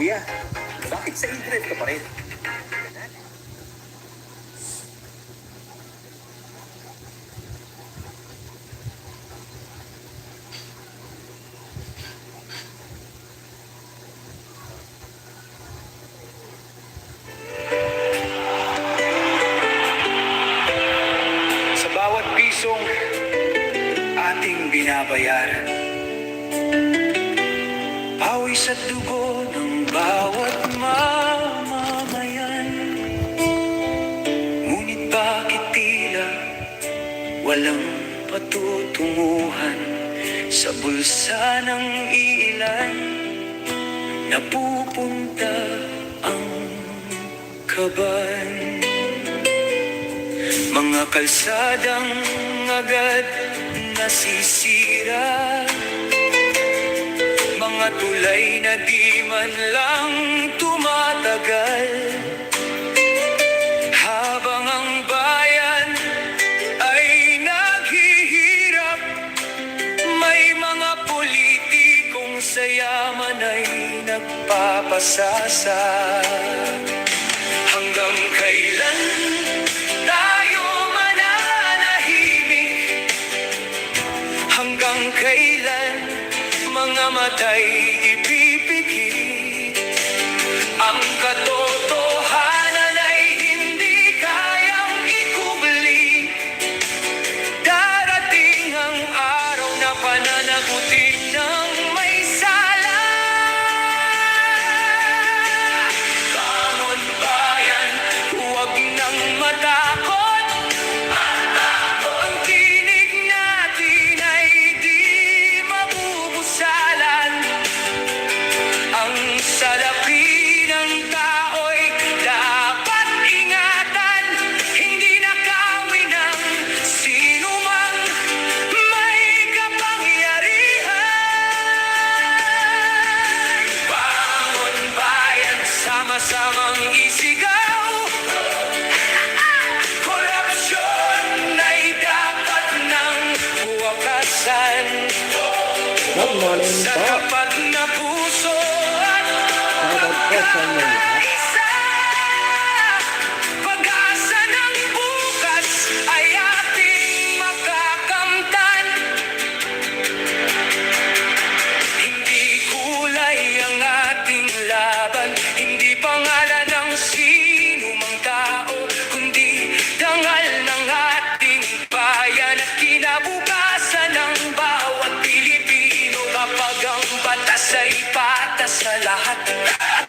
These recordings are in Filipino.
Kuya, bakit sa internet ka pa rin? Sa bawat pisong ating binabayaran, pawis at dugo ng bawat mamamayan. Ngunit bakit tila walang patutunguhan sa bulsa ng ilan? Napupunta ang kaban. Mga kalsadang agad nasisira, mga tulay na di man lang tumatagal. Habang ang bayan ay naghihirap, may mga politikong sa yaman ay nagpapasasa. Hanggang kailan tayo mananahimik? Hanggang kailan mga matay ipipikit? Ang katotohanan ay hindi kayang ikubli. Darating ang araw na pananagutin ng may sala. Bangon bayan, huwag nang matakot. Ang tinig natin ay di mabubusalan. Ang salapi ng tao'y dapat ingatan, hindi nakawin ng sino mang may kapangyarihan. Bangon bayan, sama-samang isigaw. Korupsyon ay dapat nang huwakasan. Good morning Sa po. kapag na puso at Shoutout po sa inyo lahat. isa, pag-asa ng bukas ay ating makakamtan. Hindi kulay ang ating laban, hindi pangalan ng sino mang tao, kundi dangal ng ating bayan at kinabukasan ng bawat Pilipino. Kapag ang batas ay patas sa lahat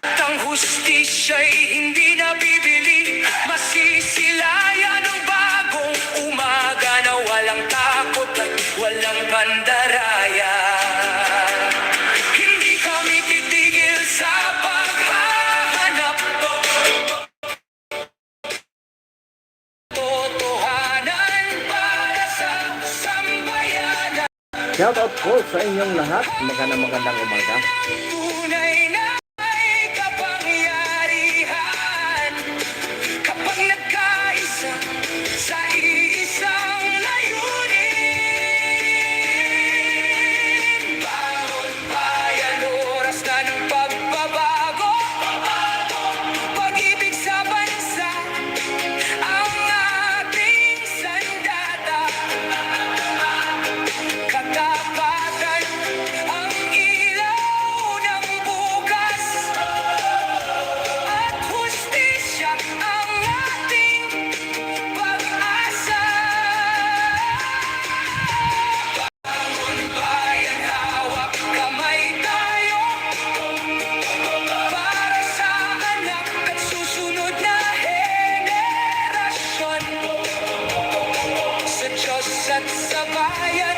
at ang hustisya'y hindi nabibili, masisilayan ang bagong umaga na walang takot at walang pandaraya. Hindi kami titigil sa paghahanap totohanan para sa sambayanan. Shoutout po sa inyong lahat. Magandang umaga. Tunay na may kapangyarihan kapag nagkaisa sa iisang layunin. Bangon bayan, oras na ng pagbabago. Pag-ibig sa bansa ang ating sandata. Katapatan ang ilaw ng bukas, at hustisya ang ating pag-asa. Bangon bayan, hawak kamay tayo para sa anak at susunod na henerasyon. Sa Diyos at sa bayan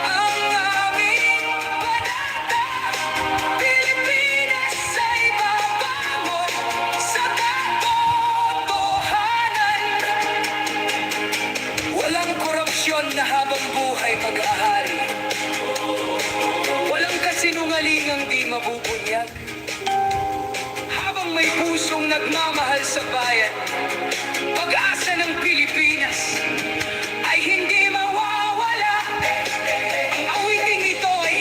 ang aming panata. Pilipinas ay babangon sa katotohanan. Walang korupsyon na habang buhay mag-ahari. Walang kasinungalingang di mabubunyag. Habang may pusong nagmamahal sa bayan, pag-asa ng Pilipinas ay hindi mawawala. Ang awiting ito ay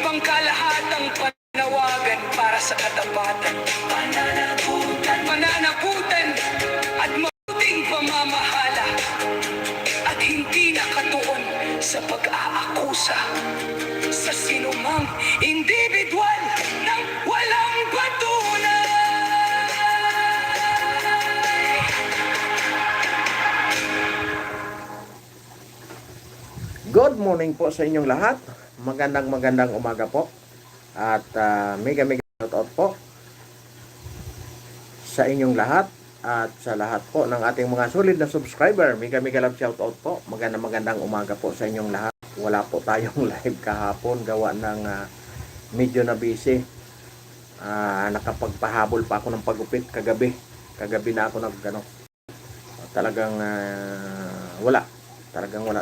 pangkalahatang panawagan para sa katapatan, pananagutan at mabuting pamamahala, at hindi nakatuon sa pag-aakusa sa sinumang individual ng walang patunay. Good morning po sa inyong lahat. Magandang umaga po. At mega shoutout po sa inyong lahat at sa lahat po ng ating mga solid na subscriber. Mega love shoutout po. Magandang umaga po sa inyong lahat. Wala po tayong live kahapon gawa ng medyo na busy. Nakapagpahabol pa ako ng pagupit kagabi. Kagabi na ako talagang wala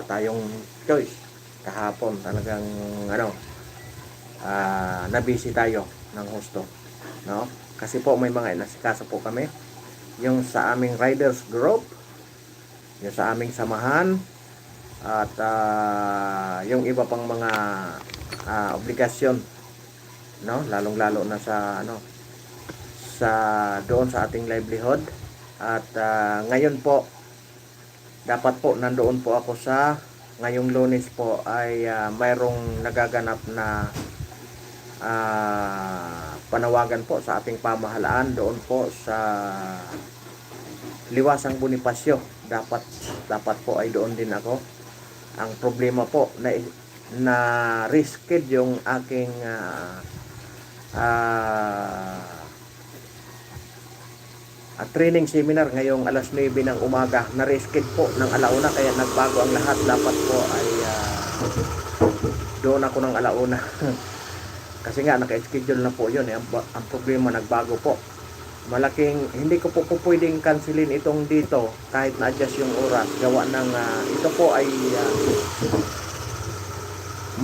tayong choice kahapon. Talagang nabisi tayo ng husto, no? Kasi po may mga inasikaso po kami, yung sa aming riders group, yung sa aming samahan, at yung iba pang mga obligasyon, no? Lalong-lalo na sa doon sa ating livelihood. At ngayon po dapat po nandoon po ako ngayong Lunes po ay mayroong nagaganap na panawagan po sa ating pamahalaan doon po sa Liwasang Bonifacio. Dapat po ay doon din ako. Ang problema po na risked yung aking training seminar ngayong alas 9 ng umaga. Na-risked po ng alauna kaya nagbago ang lahat. Dapat po ay doon ako ng alauna. Kasi nga naka-schedule na po yun. Ang problema nagbago po. Hindi ko po pwedeng cancelin itong dito kahit na-adjust yung oras. Gawa ng ito po ay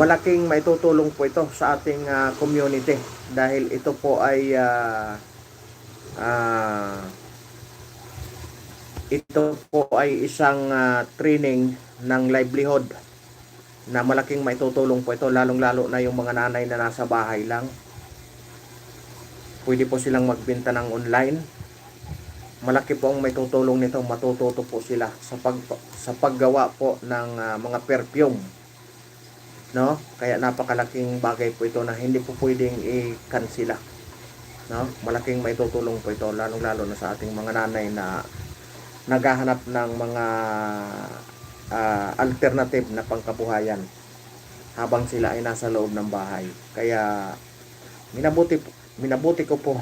malaking maitutulong po ito sa ating community. Dahil ito po ay isang training ng livelihood na malaking maitutulong po ito, lalong-lalo na yung mga nanay na nasa bahay lang. Pwede po silang magbenta ng online. Malaki po ang maitutulong nito, matututo po sila sa paggawa po ng mga perfume, no? Kaya napakalaking bagay po ito na hindi po pwedeng i-cancela, no? Malaking maitutulong po ito, lalong-lalo na sa ating mga nanay na naghahanap ng mga alternative na pangkabuhayan habang sila ay nasa loob ng bahay. Kaya minabuti ko po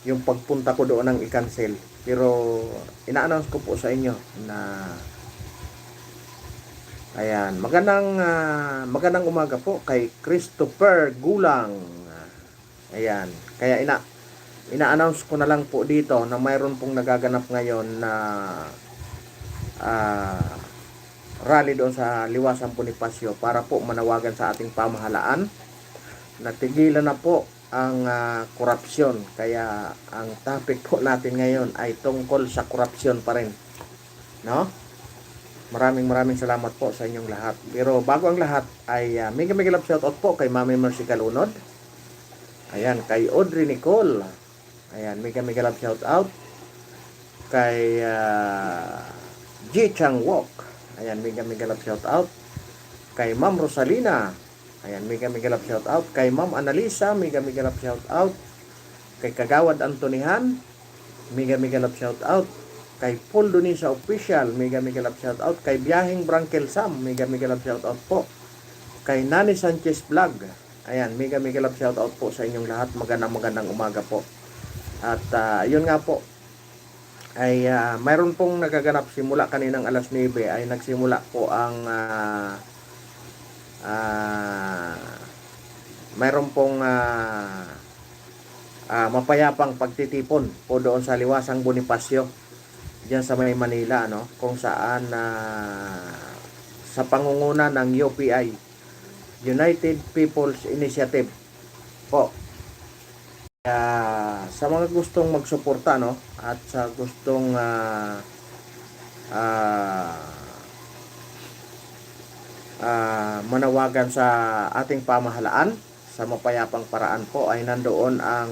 yung pagpunta ko doon ng i-cancel. Pero ina-announce ko po sa inyo na ayan, magandang umaga po kay Christopher Gulang. Ayan, kaya ina-announce ko na lang po dito na mayroon pong nagaganap ngayon na rally doon sa Liwasang Bonifacio para po manawagan sa ating pamahalaan na tigilan na po ang korupsyon. Kaya ang topic po natin ngayon ay tungkol sa korupsyon pa rin, no? Maraming salamat po sa inyong lahat. Pero bago ang lahat ay mega love shoutout po kay Mami Mercy Calunod. Ayan, kay Audrey Nicole. Ayan, mega love shoutout kay Ji Chang Wok. Ayan, mega love shoutout kay Ma'am Rosalina. Ayan, mega love shoutout kay Ma'am Analisa. Mega love shoutout kay Kagawad Antonihan. Mega love shoutout kay Paul Donisa Official. Mega love shoutout kay Biyahing Brankel Sam. Mega love shoutout po kay Nani Sanchez Vlog. Ayan, mega love shoutout po sa inyong lahat. Magandang umaga po. At yun nga po ay mayroon pong nagaganap simula kaninang alas 9 ay nagsimula po ang mayroon pong mapayapang pagtitipon po doon sa Liwasang Bonifacio diyan sa may Manila, no? Kung saan sa pangunguna ng UPI, United People's Initiative po. Sa mga gustong magsuporta, no, at sa gustong manawagan sa ating pamahalaan sa mapayapang paraan po ay nandoon ang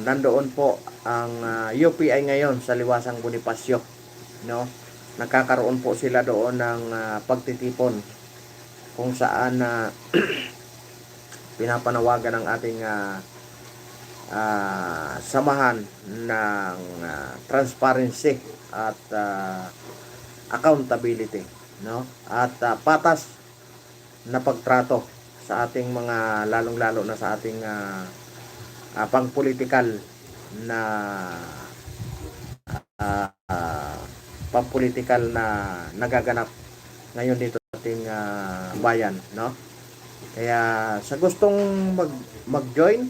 nandoon po ang UPI ngayon sa Liwasang Bonifacio, no? Nagkakaroon po sila doon ng pagtitipon kung saan pinapanawagan ng ating samahan ng transparency at accountability, no? At patas na pagtrato sa ating mga lalong-lalo na sa ating pang-political na nagaganap ngayon dito sa ating bayan, no? Kaya sa gustong mag-join,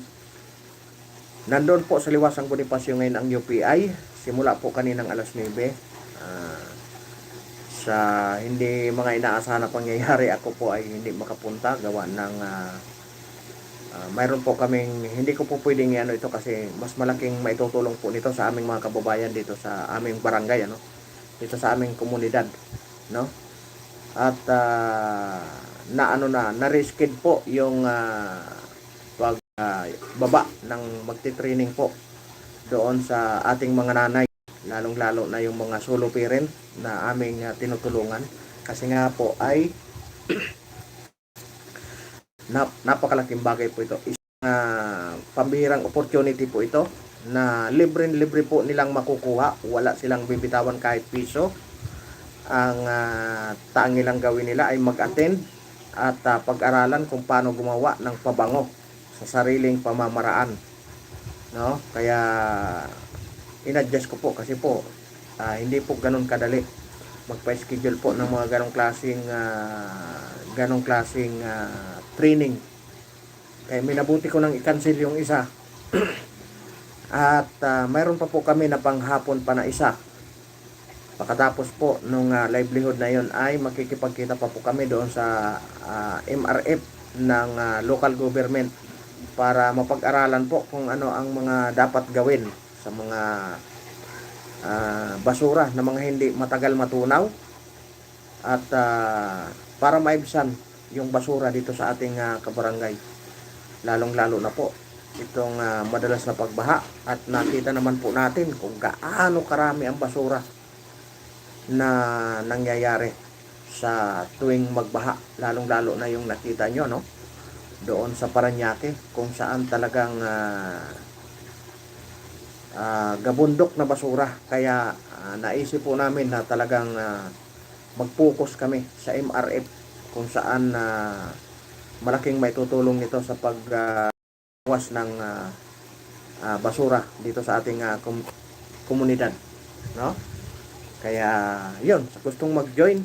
nandoon po sa Liwasang Bonifacio ngayon ang UPI, simula po kaninang alas 9. Sa hindi mga inaasahan na pangyayari, ako po ay hindi makapunta gawa ng mayroon po kaming, hindi ko po pwedeng ito kasi mas malaking maitutulong po nito sa aming mga kababayan dito sa aming barangay, dito sa aming komunidad, no? At na-risked po yung baba ng magti-training po doon sa ating mga nanay, lalong-lalo na yung mga solo parent na aming tinutulungan, kasi nga po ay napakalaking bagay po ito. Isang pambihirang opportunity po ito na libre po nilang makukuha. Wala silang bibitawan kahit piso. Ang tanging lang gawin nila ay mag-attend at pag-aralan kung paano gumawa ng pabango sa sariling pamamaraan, no? Kaya in-adjust ko po kasi po hindi po ganun kadali magpa-schedule po ng mga ganong klaseng training. Kaya minabuti ko nang i-cancel yung isa. At mayroon pa po kami na panghapon pa na isa. Pagkatapos po nung livelihood na yon ay makikipagkita pa po kami doon sa MRF ng local government para mapag-aralan po kung ano ang mga dapat gawin sa mga basura na mga hindi matagal matunaw at para maibsan yung basura dito sa ating kabarangay, lalong-lalo na po itong madalas na pagbaha. At nakita naman po natin kung gaano karami ang basura na nangyayari sa tuwing magbaha, lalong-lalo na yung nakita nyo, no? Doon sa Parañaque, kung saan talagang gabundok na basura. Kaya naisip po namin na talagang mag-focus kami sa MRF, kung saan malaking maitutulong nito sa paggawas ng basura dito sa ating komunidad, no? Kaya yun, sa gustong mag-join,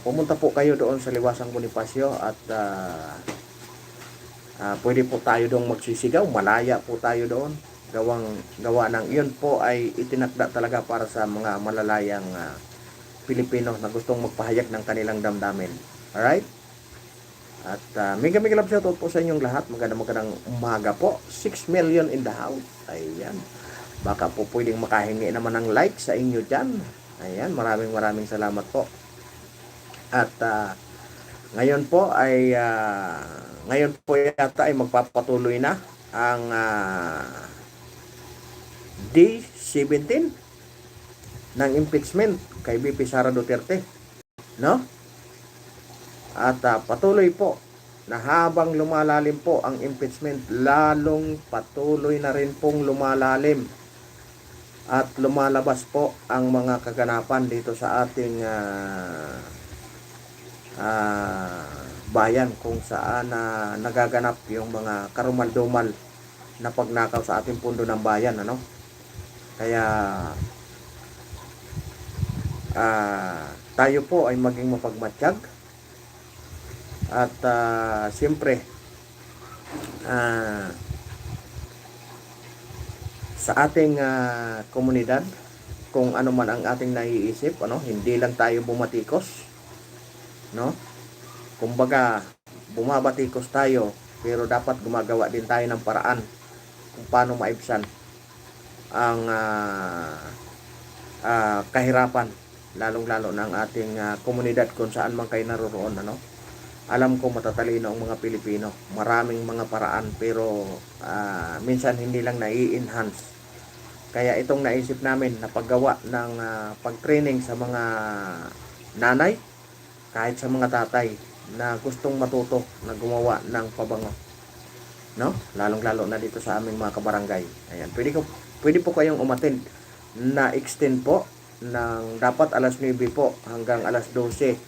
pumunta po kayo doon sa Liwasang Bonifacio at pwede po tayo doon magsisigaw. Malaya po tayo doon. Gawa ng iyon po ay itinakda talaga para sa mga malalayang Pilipino na gustong magpahayag ng kanilang damdamin. Alright? At mega love shoutout po sa inyong lahat. Magandang umaga po. 6 million in the house. Ayan. Baka po pwedeng makahingi naman ng like sa inyo dyan. Ayan. Maraming salamat po. At ngayon po yata ay magpapatuloy na ang D17 ng impeachment kay VP Sara Duterte, no? At patuloy po na habang lumalalim po ang impeachment, lalong patuloy na rin pong lumalalim at lumalabas po ang mga kaganapan dito sa ating bayan, kung saan nagaganap yung mga karumal-dumal na pagnakaw sa ating pundo ng bayan, ano? Kaya tayo po ay maging mapagmatsyag at siyempre sa ating komunidad, kung ano man ang ating naiisip, hindi lang tayo bumatikos, no? Kumbaga, bumabatikos tayo, pero dapat gumagawa din tayo ng paraan kung paano maibsan ang kahirapan, lalong-lalo ng ating komunidad kung saan man kayo naroroon, ano? Alam ko matatalino ang mga Pilipino. Maraming mga paraan pero minsan hindi lang nai-enhance. Kaya itong naisip namin na paggawa ng pag-training sa mga nanay, kahit sa mga tatay na gustong matuto na gumawa ng pabango. No? Lalong-lalo na dito sa aming mga kabarangay. Ayan, pwede po kayong umattend na extend po ng dapat alas 9 po hanggang alas 12.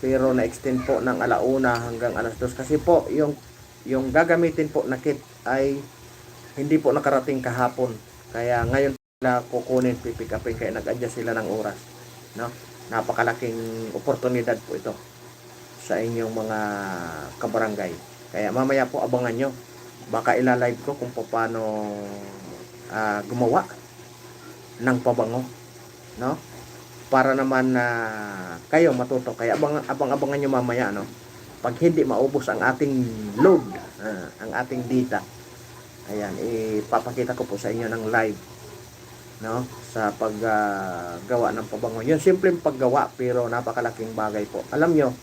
Pero na-extend po ng alauna hanggang alas 2 kasi po yung gagamitin po na kit ay hindi po nakarating kahapon. Kaya ngayon na kukunin, pipick upin, kaya nag-adjust sila ng oras. No? Napakalaking oportunidad po ito sa inyong mga kabarangay. Kaya mamaya po abangan nyo. Baka ilalive ko kung paano gumawa ng pabango. No? Para naman na kayo matuto. Kaya abangan nyo mamaya, no? Pag hindi maubos ang ating load, ang ating data, ayan, ipapakita ko po sa inyo ng live, no? Sa paggawa ng pabango. Yun, simpleng paggawa pero napakalaking bagay po. Alam nyo,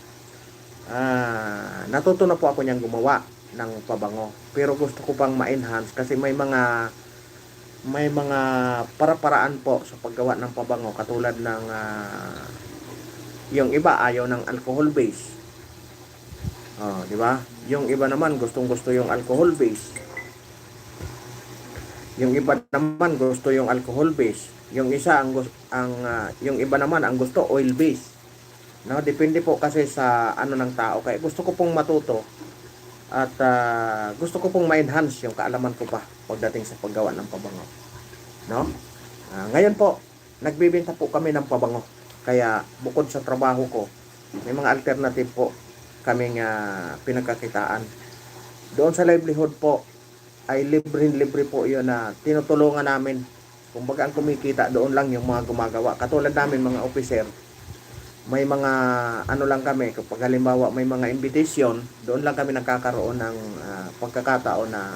natuto na po ako niyang gumawa ng pabango. Pero gusto ko pang ma-enhance kasi may mga para-paraan po sa paggawa ng pabango, katulad ng yung iba ayaw ng alcohol base. Di ba? Yung iba naman gustong-gusto yung alcohol base. Yung iba naman gusto yung alcohol base. Yung isa yung iba naman ang gusto oil base. No, depende po kasi sa ano ng tao. Kaya gusto ko pong matuto at gusto ko pong ma-enhance yung kaalaman ko pa pagdating sa paggawa ng pabango. No? Ngayon po, nagbebenta po kami ng pabango. Kaya bukod sa trabaho ko, may mga alternative po kaming pinagkakitaan. Doon sa livelihood po, ay libre po yun na tinutulungan namin. Kumbaga ang kumikita doon lang yung mga gumagawa. Katulad namin mga officer, may mga ano lang kami, kapag halimbawa may mga invitation, doon lang kami nagkakaroon ng pagkakataon na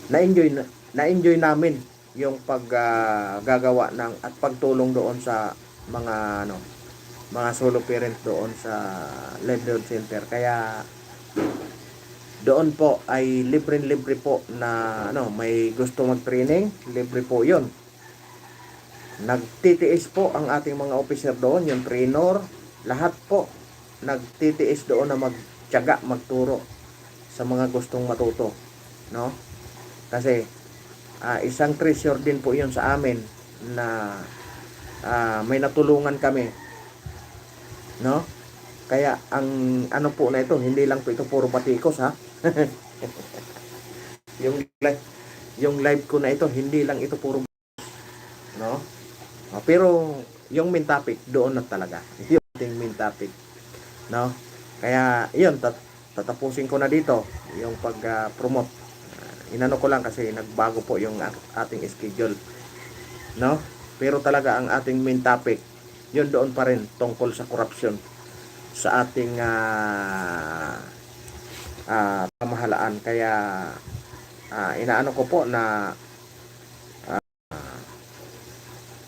na-enjoy namin yung paggagawa ng at pagtulong doon sa mga mga solo parent doon sa livelihood center. Kaya doon po ay libre po na may gusto mag-training, libre po 'yon. Nagtitiis po ang ating mga officer doon, yung trainer, lahat po nagtitiis doon na magtiyaga, magturo sa mga gustong matuto, no? Kasi isang treasure din po 'yon sa amin na may natulungan kami, no? Kaya ang ano po na ito, hindi lang po ito puro batikos, ha? yung live ko na ito, hindi lang ito puro, no? Pero yung main topic doon na talaga. Yung ating main topic, no? Kaya yun, tatapusin ko na dito yung pag-promote. Inano ko lang kasi nagbago po yung ating schedule, no? Pero talaga ang ating main topic, yun doon pa rin tungkol sa corruption sa ating pamahalaan. Kaya inaano ko po na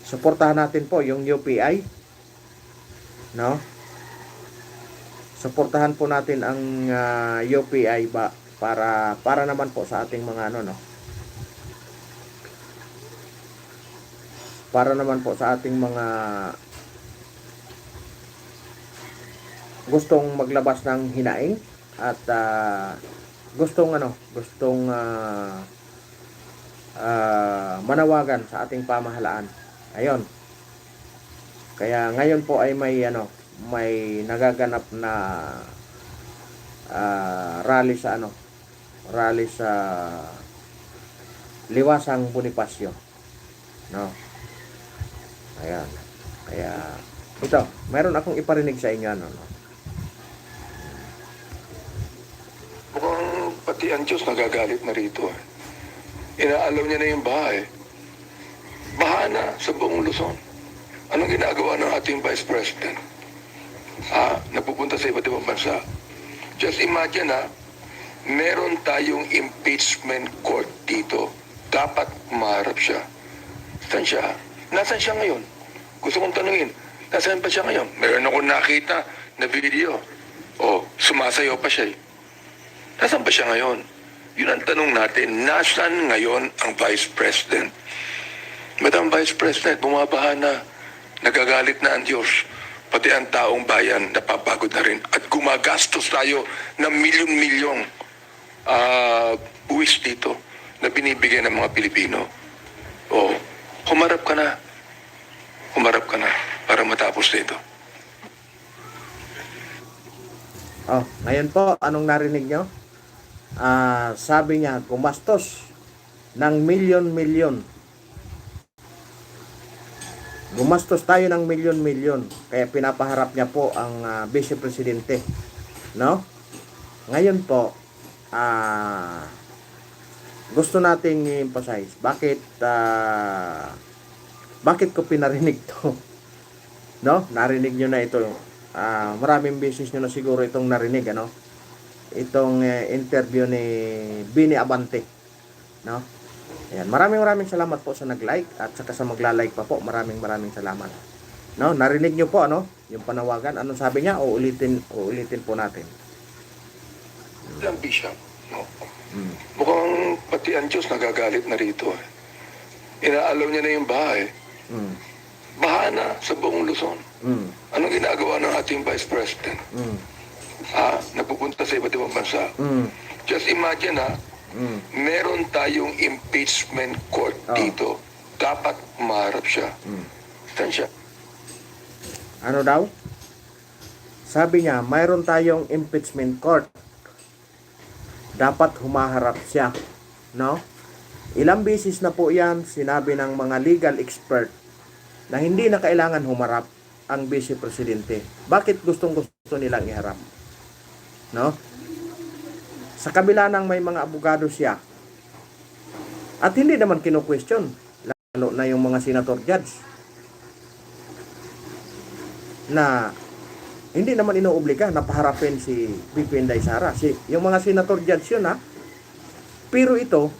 suportahan natin po yung UPI, no? Suportahan po natin ang UPI para naman po sa ating mga para naman po sa ating mga gustong maglabas ng hinaing at gustong manawagan sa ating pamahalaan. Ayun. Kaya ngayon po ay may nagaganap na rally sa Liwasang Bonifacio, no? Ayan. Kaya ito, meron akong iparinig sa inyo, no? Mukhang pati ang Diyos nagagalit na rito. Inaalaw niya na yung bahay. Baha na sa buong Luzon. Anong ginagawa ng ating Vice President? Napupunta sa iba't ibang bansa. Just imagine meron tayong impeachment court dito. Dapat maharap siya. Saan siya? Nasaan siya ngayon? Gusto kong tanungin, nasaan pa siya ngayon? Meron akong nakita na video. Oh, sumasayaw pa siya eh. Nasaan ba siya ngayon? Yun ang tanong natin, nasaan ngayon ang Vice President? Madam Vice President, bumabaha na. Nagagalit na ang Diyos. Pati ang taong bayan, napapagod na rin. At gumagastos tayo ng milyon-milyong buwis dito na binibigay ng mga Pilipino. Oh, humarap ka na. Humarap ka na para matapos dito. Oh, ngayon po, anong narinig nyo? Sabi niya, gumastos ng milyon-milyon. Gumastos tayo ng milyon-milyon. Kaya pinapaharap niya po ang Vice Presidente. No? Ngayon po, gusto nating i-emphasize. Bakit ko pinarinig to? No? Narinig nyo na ito. Maraming beses nyo na siguro itong narinig, ano? Itong interview ni Bini Abante, no? Ayan, maraming salamat po sa nag-like at saka sa magla-like pa po. Maraming salamat. No, narinig nyo po ano, yung panawagan. Anong sabi niya? Uulitin po natin. Lang Bishop, no? Mukhang pati ang Diyos nagagalit na rito. Inaalaw niya na yung bahay. Baha na sa buong Luzon. Anong ginagawa ng ating Vice President? Napupunta sa iba't ibang bansa. Just imagine meron tayong impeachment court dito. Dapat maharap siya. Saan siya? Ano daw? Sabi niya, mayroon tayong impeachment court. Dapat humaharap siya. No? Ilang beses na po yan sinabi ng mga legal expert na hindi na kailangan humarap ang Vice Presidente. Bakit gustong-gusto nilang iharap? No? Sa kabila ng may mga abogado siya. At hindi naman kino-question, lalo na yung mga senator judge na hindi naman inuobliga na paharapin si VP Inday Sara. Yung mga senator judge yun Pero ito,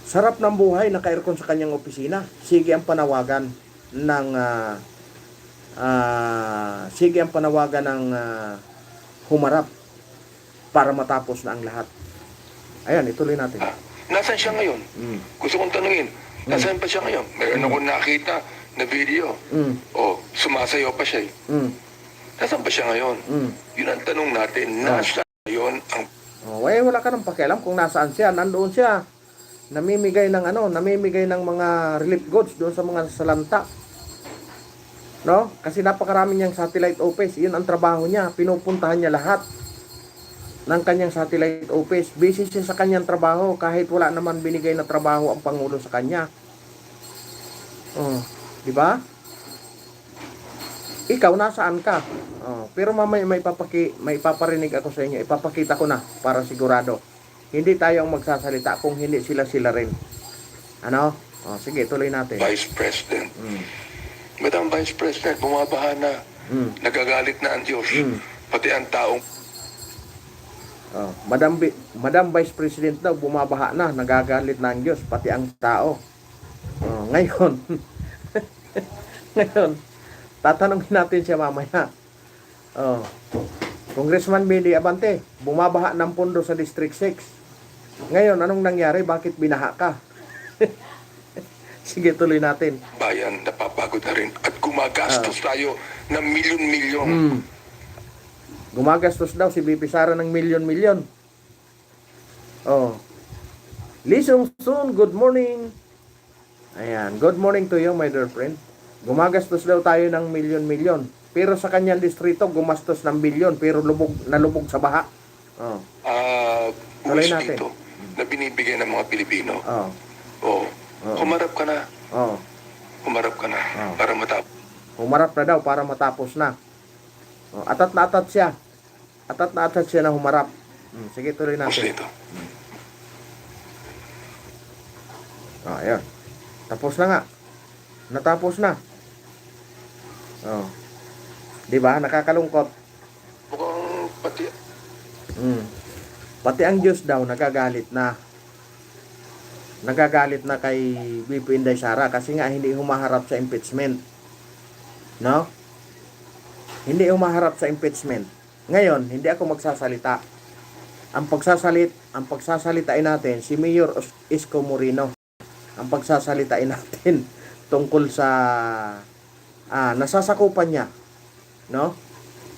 sarap ng buhay, naka-aircon sa kanyang opisina. Sige ang panawagan ng humarap para matapos na ang lahat. Ayan, ituloy natin. Nasaan siya ngayon? Gusto kong tanungin, nasaan pa siya ngayon? Meron akong nakita na video. Oh, sumasayaw pa siya eh. Nasaan pa siya ngayon? Yun ang tanong natin, nasaan ngayon ang... wala ka nang pakialam kung nasaan siya. Nandoon siya. Namimigay ng mga relief goods doon sa mga salanta. No? Kasi napakarami niyang satellite office. Yun ang trabaho niya. Pinupuntahan niya lahat ng kanyang satellite office. Busy siya sa kanyang trabaho kahit wala naman binigay na trabaho ang Pangulo sa kanya. Di ba? Ikaw nasaan ka? Pero mamaya may ipaparinig ako sa inyo. Ipapakita ko na para sigurado. Hindi tayo ang magsasalita kung hindi sila rin. Ano? Sige, tuloy natin. Vice President. Madam Vice President, bumabaha na. Nagagalit na ang Diyos. Pati ang taong... Madam Vice President daw, bumabaha na. Nagagalit na ang Diyos, pati ang tao. Ngayon, tatanungin natin siya mamaya. Congressman Bini Abante, bumabaha ng pondo sa District 6. Ngayon, anong nangyari? Bakit binaha ka? Sige, tuloy natin. Bayan, napapagod na rin. At gumagastos tayo ng milyon-milyon. Gumagastos daw si VP Sara ng milyon-milyon. Lee Sung-sun, good morning. Ayan, good morning to you, my dear friend. Gumagastos daw tayo ng milyon-milyon. Pero sa kanyang distrito, gumastos ng bilyon. Pero nalubog sa baha. Tuloy natin. Dito, na binibigay ng mga Pilipino. Humarap ka na. Humarap ka na. Para matapos. Humarap na daw para matapos na. Atat na atat siya. Atat na atat siya na humarap. Sige, tuloy natin. Dito. Ayan. Tapos na nga. Natapos na. Di ba? Nakakalungkot. Mukhang pati... Pati ang Diyos daw nagagalit na. Nagagalit na kay VP Inday Sara kasi nga hindi humaharap sa impeachment. No? Hindi umaharap sa impeachment. Ngayon, hindi ako magsasalita. Ang pagsasalitain natin si Mayor Isko Moreno. Ang pagsasalitain natin tungkol sa nasasakupan niya, no?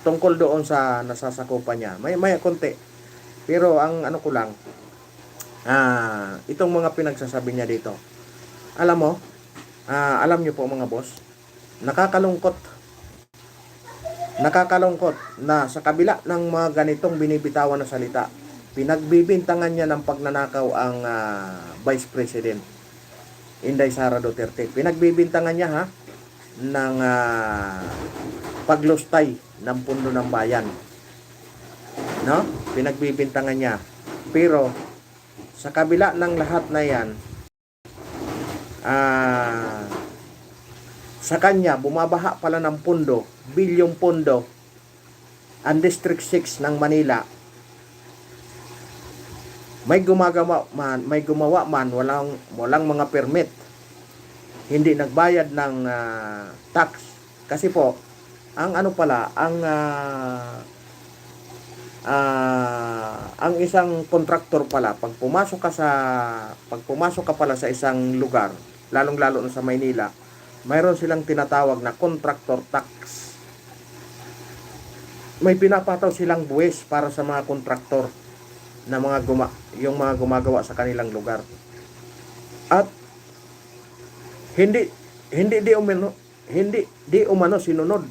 Tungkol doon sa nasasakupan niya. May konti. Pero ang ano ko lang, itong mga pinagsasabi niya dito. Alam mo, alam niyo po mga boss, nakakalungkot na sa kabila ng mga ganitong binibitawan na salita, pinagbibintangan niya ng pagnanakaw ang Vice President Inday Sara Duterte. Pinagbibintangan niya ng paglustay ng pundo ng bayan. No? Pinagbibintangan niya. Pero sa kabila ng lahat na yan, sa kanya bumabaha pala ng pundo, bilyong pundo ang District 6 ng Manila. May gumawa man walang mga permit. Hindi nagbayad ng tax kasi po ang ano pala ang isang kontraktor pala pag pumasok ka pala sa isang lugar, lalong-lalo na sa Maynila, mayroon silang tinatawag na contractor tax. May pinapataw silang buwis para sa mga kontraktor na yung mga gumagawa sa kanilang lugar. At hindi di umano sinunod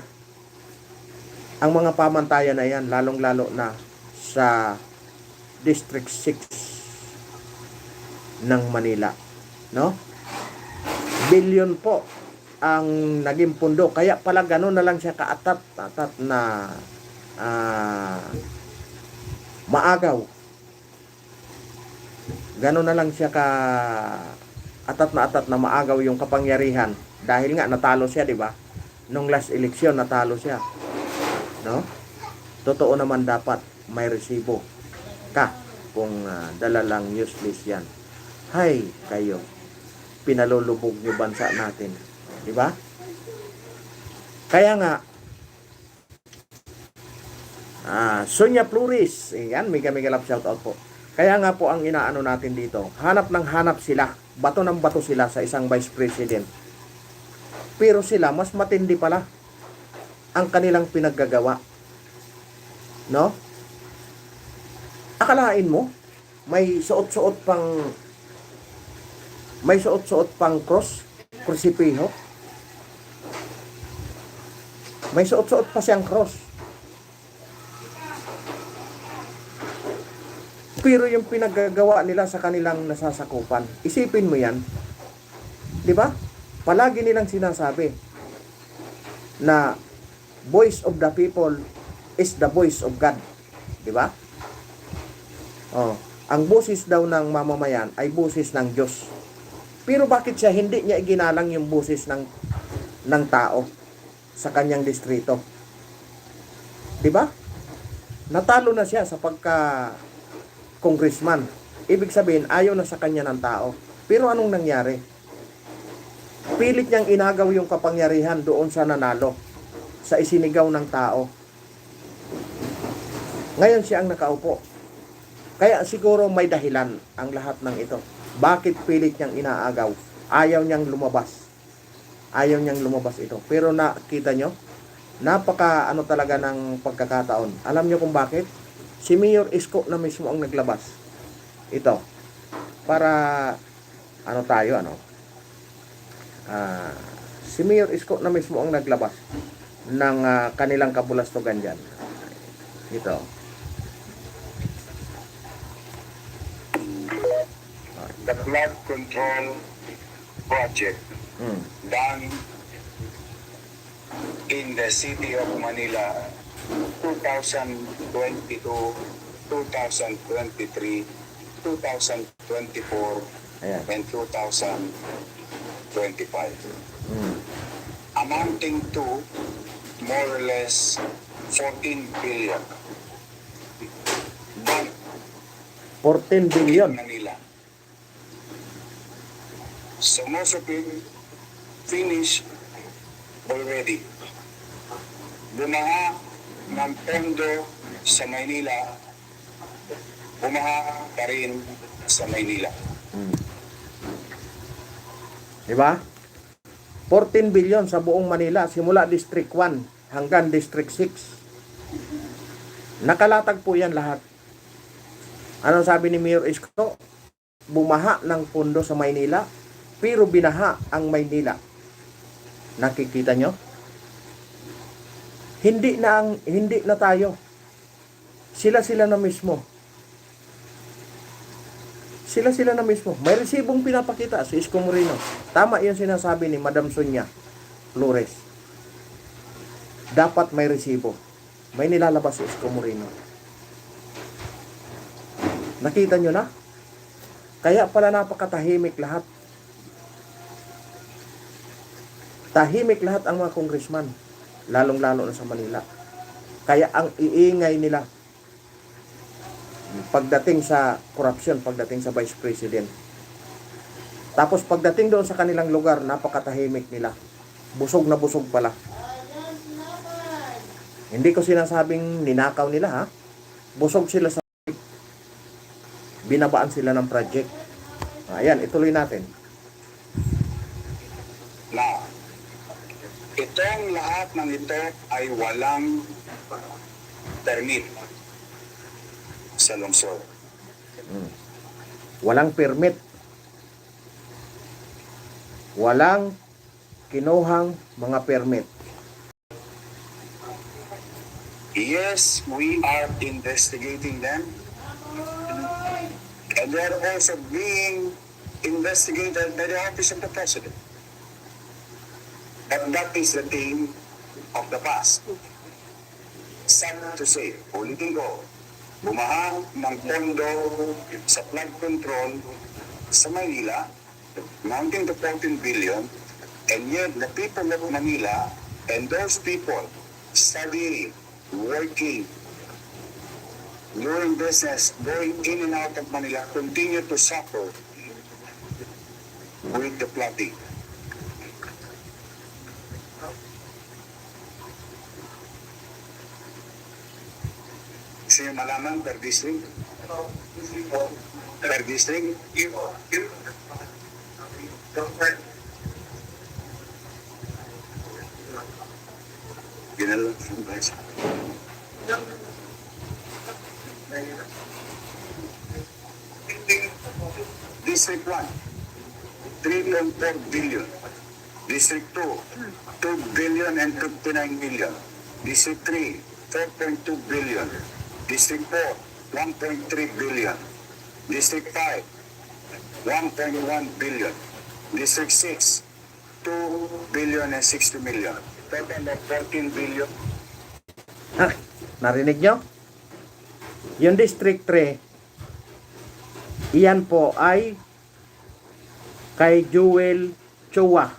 ang mga pamantayan na yan, lalong-lalo na sa District 6 ng Manila, no? Bilyon po ang naging pundo, kaya pala gano'n na lang siya kaatat na maagaw. Gano'n na lang siya atat na maagaw yung kapangyarihan dahil nga natalo siya, di ba? Nung last election natalo siya. No? Totoo naman dapat may resibo ka kung dala lang useless yan. Hay kayo, pinalulubog niyo bansa natin, di ba? Kaya nga Sonia Flores, yan, mega love shout out po. Kaya nga po ang inaano natin dito, hanap sila, bato ng bato sila sa isang vice president. Pero sila mas matindi pala ang kanilang pinaggagawa. No? Akalain mo may suot-suot pang krusipiho. May suot-suot pa siyang cross. Pero yung pinaggagawa nila sa kanilang nasasakupan, isipin mo yan. 'Di ba? Palagi nilang sinasabi na voice of the people is the voice of God. 'Di ba? Ang boses daw ng mamamayan ay boses ng Diyos. Pero bakit siya hindi niya iginalang yung boses ng tao sa kanyang distrito? 'Di ba? Natalo na siya sa congressman. Ibig sabihin, ayaw na sa kanya ng tao. Pero anong nangyari? Pilit niyang inagaw yung kapangyarihan doon sa nanalo, sa isinigaw ng tao. Ngayon siya ang nakaupo. Kaya siguro may dahilan ang lahat ng ito. Bakit pilit niyang inaagaw? Ayaw niyang lumabas. Ayaw niyang lumabas ito. Pero nakita nyo, napaka talaga ng pagkakataon. Alam nyo kung bakit? Si Mayor Isko na mismo ang naglabas. Ito. Para si Mayor Isko na mismo ang naglabas ng kanilang kabulastugan dyan. Ito. The flood control project done in the city of Manila 2022, 2023, 2024, Ayan. and 2025. Amounting to more or less 14 billion. Done 14 billion. in Manila. So most of it finished already. bumaha ng pondo sa Maynila, bumaha pa rin sa Maynila. Diba? 14 billion sa buong Manila, simula District 1 hanggang District 6. Nakalatag po yan lahat. Anong sabi ni Mayor Isko? Bumaha ng pondo sa Maynila, pero binaha ang Maynila. Nakikita nyo? Hindi na tayo. Sila na mismo. Sila na mismo. May resibong pinapakita si Isko Moreno. Tama yung sinasabi ni Madam Sonia Flores. Dapat may resibo. May nilalabas si Isko Moreno. Nakita nyo na? Kaya pala napakatahimik lahat. Tahimik lahat ang mga congressman. Lalong-lalo na sa Manila. Kaya ang iingay nila pagdating sa korupsyon, pagdating sa Vice President. Tapos pagdating doon sa kanilang lugar, napakatahimik nila. Busog na busog pala. Hindi ko sinasabing ninakaw nila, ha? Busog sila sa binabaan sila ng project. Ayan, ituloy natin. Now, itong lahat ng ito ay walang permit sa lungsod. Walang permit. Walang kinuhang mga permit. Yes, we are investigating them. And they're also being investigated by the Office of the President. But that is the thing of the past. Sad to say, ulitin ko, bumaha ng pondo sa flood control sa Manila, mounting to 14 billion, and yet the people of Manila and those people studying, working, doing business, going in and out of Manila, continue to suffer with the flooding. Gusto niyo malaman per district? Per district? Ginala, guys. District 1, 3.4 billion. District 2, 2 billion and 59 million. District 3, 4.2 billion. District 4, 1.3 billion. District 5, 1.1 billion. District 6, 2 billion and 60 million. Total of 14 billion. Ha? Narinig nyo? Yung District 3, iyan po ay kay Joel Chua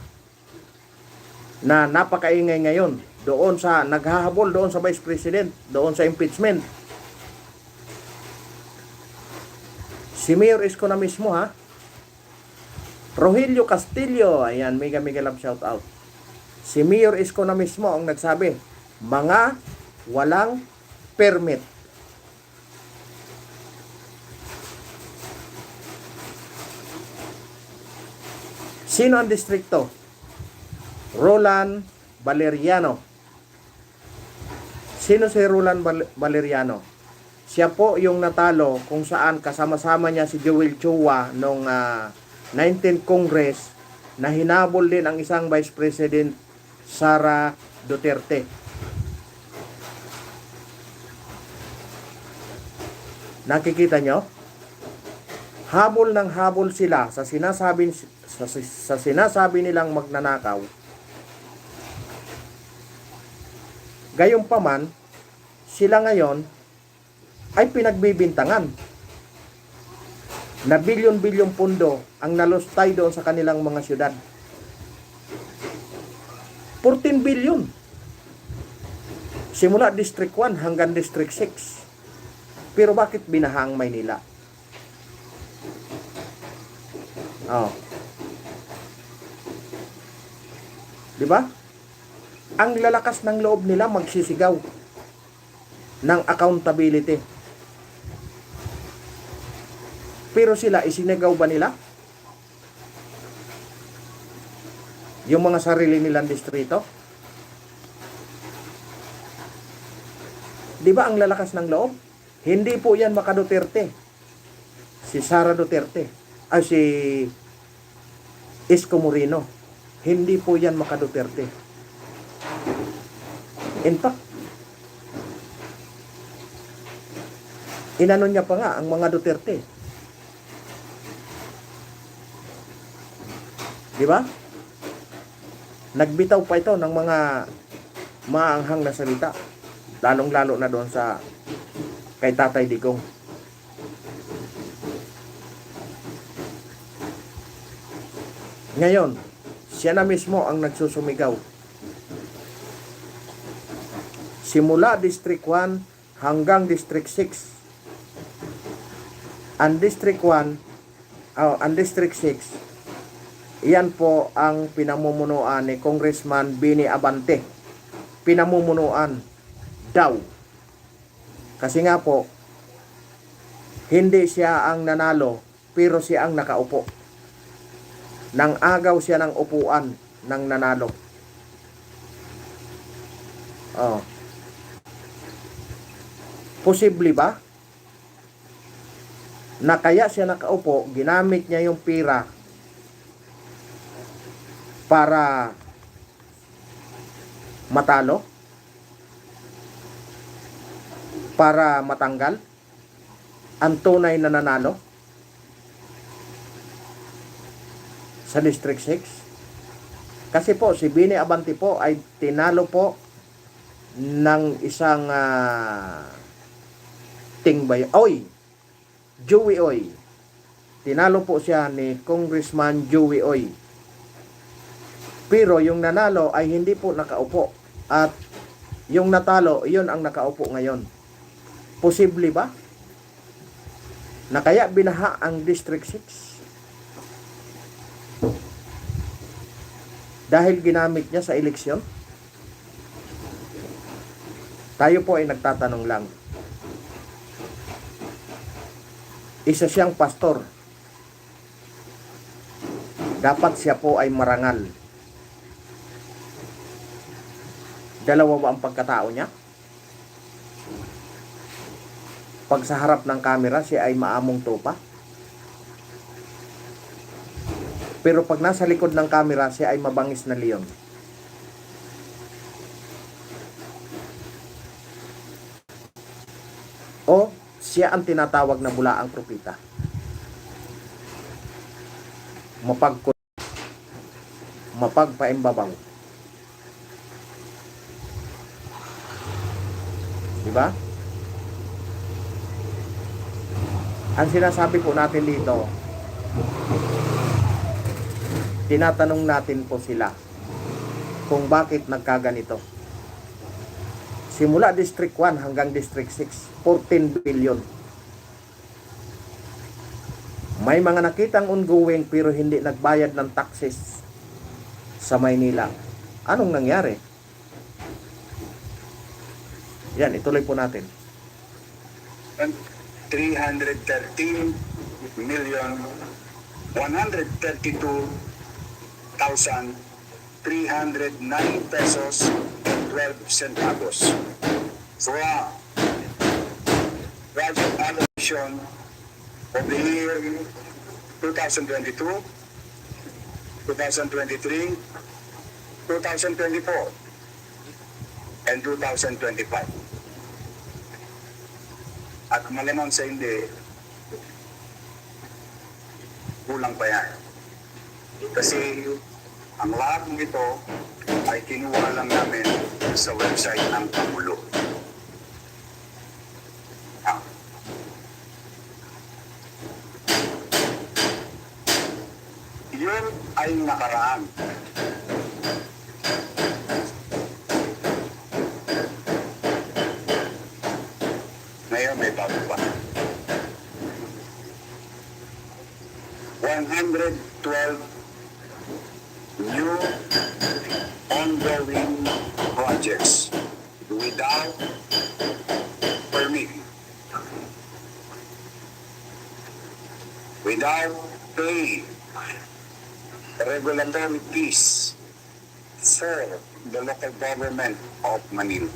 na napakaingay ngayon doon sa naghahabol doon sa Vice President, doon sa impeachment. Si Mayor Isko na mismo, ha? Rogelio Castillo, ayan, mega love shout out. Si Mayor Isko na mismo ang nagsabi, mga walang permit. Sino ang distrikto? Roland Valeriano. Sino si Roland Valeriano? Siya po yung natalo kung saan kasama-sama niya si Joel Chua noong 19th Congress na hinabol din ang isang Vice President, Sara Duterte. Nakikita nyo? Habol ng habol sila sa sinasabi nilang magnanakaw. Gayunpaman, sila ngayon ay pinagbibintangan na bilyon-bilyong pundo ang nalustay doon sa kanilang mga syudad. 14 billion. Simula District 1 hanggang District 6. Pero bakit binahang Maynila? Oh. Di ba? ang lalakas ng loob nila magsisigaw ng accountability. Pero sila, isinagaw ba nila yung mga sarili nilang distrito? Di ba ang lalakas ng loob? Hindi po yan Maka Duterte. Si Sara Duterte. Si Isko Moreno. Hindi po yan Maka Duterte. In fact, inano niya pa nga ang mga Duterte. Di ba? Nagbitaw pa ito ng mga maanghang na salita. Lalong-lalo na doon sa kay Tatay Digong. Ngayon, siya na mismo ang nagsusumigaw. Simula District 1 hanggang District 6. Ang District 1, ang District 6, iyan po ang pinamumunuan ni Congressman Bini Abante. Pinamumunuan daw. Kasi nga po, hindi siya ang nanalo, pero siya ang nakaupo. Nang agaw siya ng upuan ng nanalo. Oh. Posible ba na kaya siya nakaupo, ginamit niya yung pira para matalo? Para matanggal ang tunay na nanalo sa District 6? Kasi po si Bini Abante po ay tinalo po ng isang Joey Oy. Tinalo po siya ni Congressman Joey Oy. Pero yung nanalo ay hindi po nakaupo. At yung natalo, yun ang nakaupo ngayon. Posible ba na kaya binaha ang District 6? Dahil ginamit niya sa eleksyon? Tayo po ay nagtatanong lang. Isa siyang pastor. Dapat siya po ay marangal. Dalawa ba ang pagkatao niya? Pag sa harap ng kamera, siya ay maamong tupa. Pero pag nasa likod ng kamera, siya ay mabangis na leon. O siya ang tinatawag na bulaang propeta. Mapagpaimbabaw. Diba? Ang sinasabi po natin dito, tinatanong natin po sila kung bakit nagkaganito. Simula District 1 hanggang District 6, 14 billion. May mga nakitang ongoing pero hindi nagbayad ng taxes sa Maynila. Anong nangyari? Yan, ituloy po natin. 313,132,309 pesos and 12 centavos. So, budget allocation of the year 2022, 2023, 2024, and 2025. At malamang sa hindi, kulang pa yan. Kasi ang lahat ng ito ay kinuha lang namin sa website ng Pangulo. Yun ay nakaraan. Ngayon may bago pa. 112 new ongoing projects without permit, without paying regulatory fees for the local government of Manila.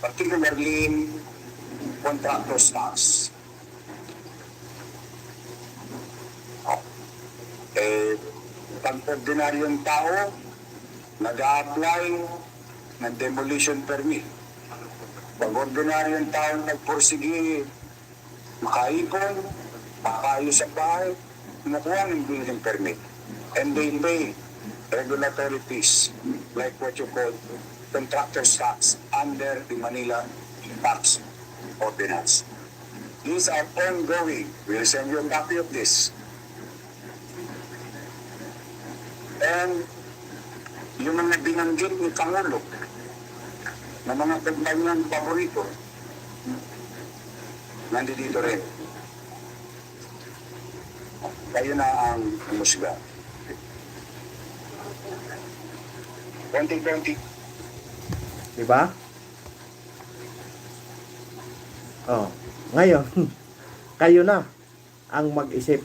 Particularly contractors tax. Pag ordinaryong tao, nag-a-apply ng demolition permit. Pag ordinaryong tao nagpursige, makaipon, makaayos sa bahay, nakuha ng building permit. And they pay regulatory fees, like what you call contractor's tax under the Manila Tax Ordinance. These are ongoing. We'll send you a copy of this. And yung mga binanggit ni Pangulo na mga kumpanyang paborito, nandito rin. Kayo na ang umusga. 2020. Diba? Oh, ngayon, kayo na ang mag-isip.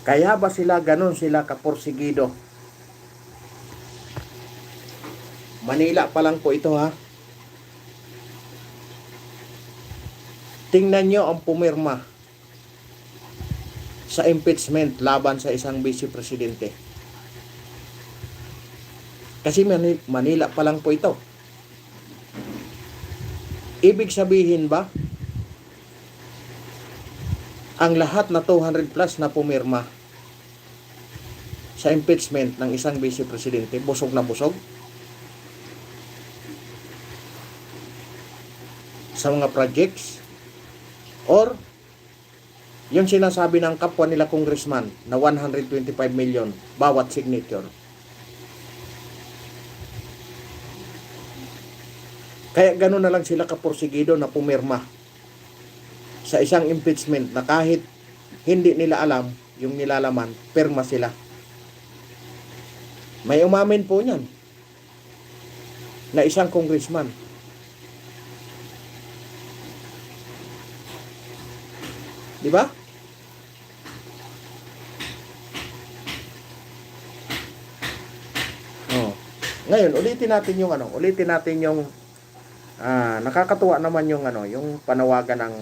Kaya ba sila ganun, sila kaporsigido? Manila pa lang po ito, ha? Tingnan nyo ang pumirma sa impeachment laban sa isang vice presidente. Kasi Manila pa lang po ito. Ibig sabihin ba, ang lahat na 200 plus na pumirma sa impeachment ng isang vice presidente, busog na busog? Sa mga projects? Or, yung sinasabi ng kapwa nila congressman na 125 million bawat signature. Kaya gano'n na lang sila kaporsigido na pumirma sa isang impeachment na kahit hindi nila alam yung nilalaman, pirma sila. May umamin po niyan na isang congressman. Di ba? Oh. Ngayon, ulitin natin yung nakakatuwa naman yung yung panawagan ng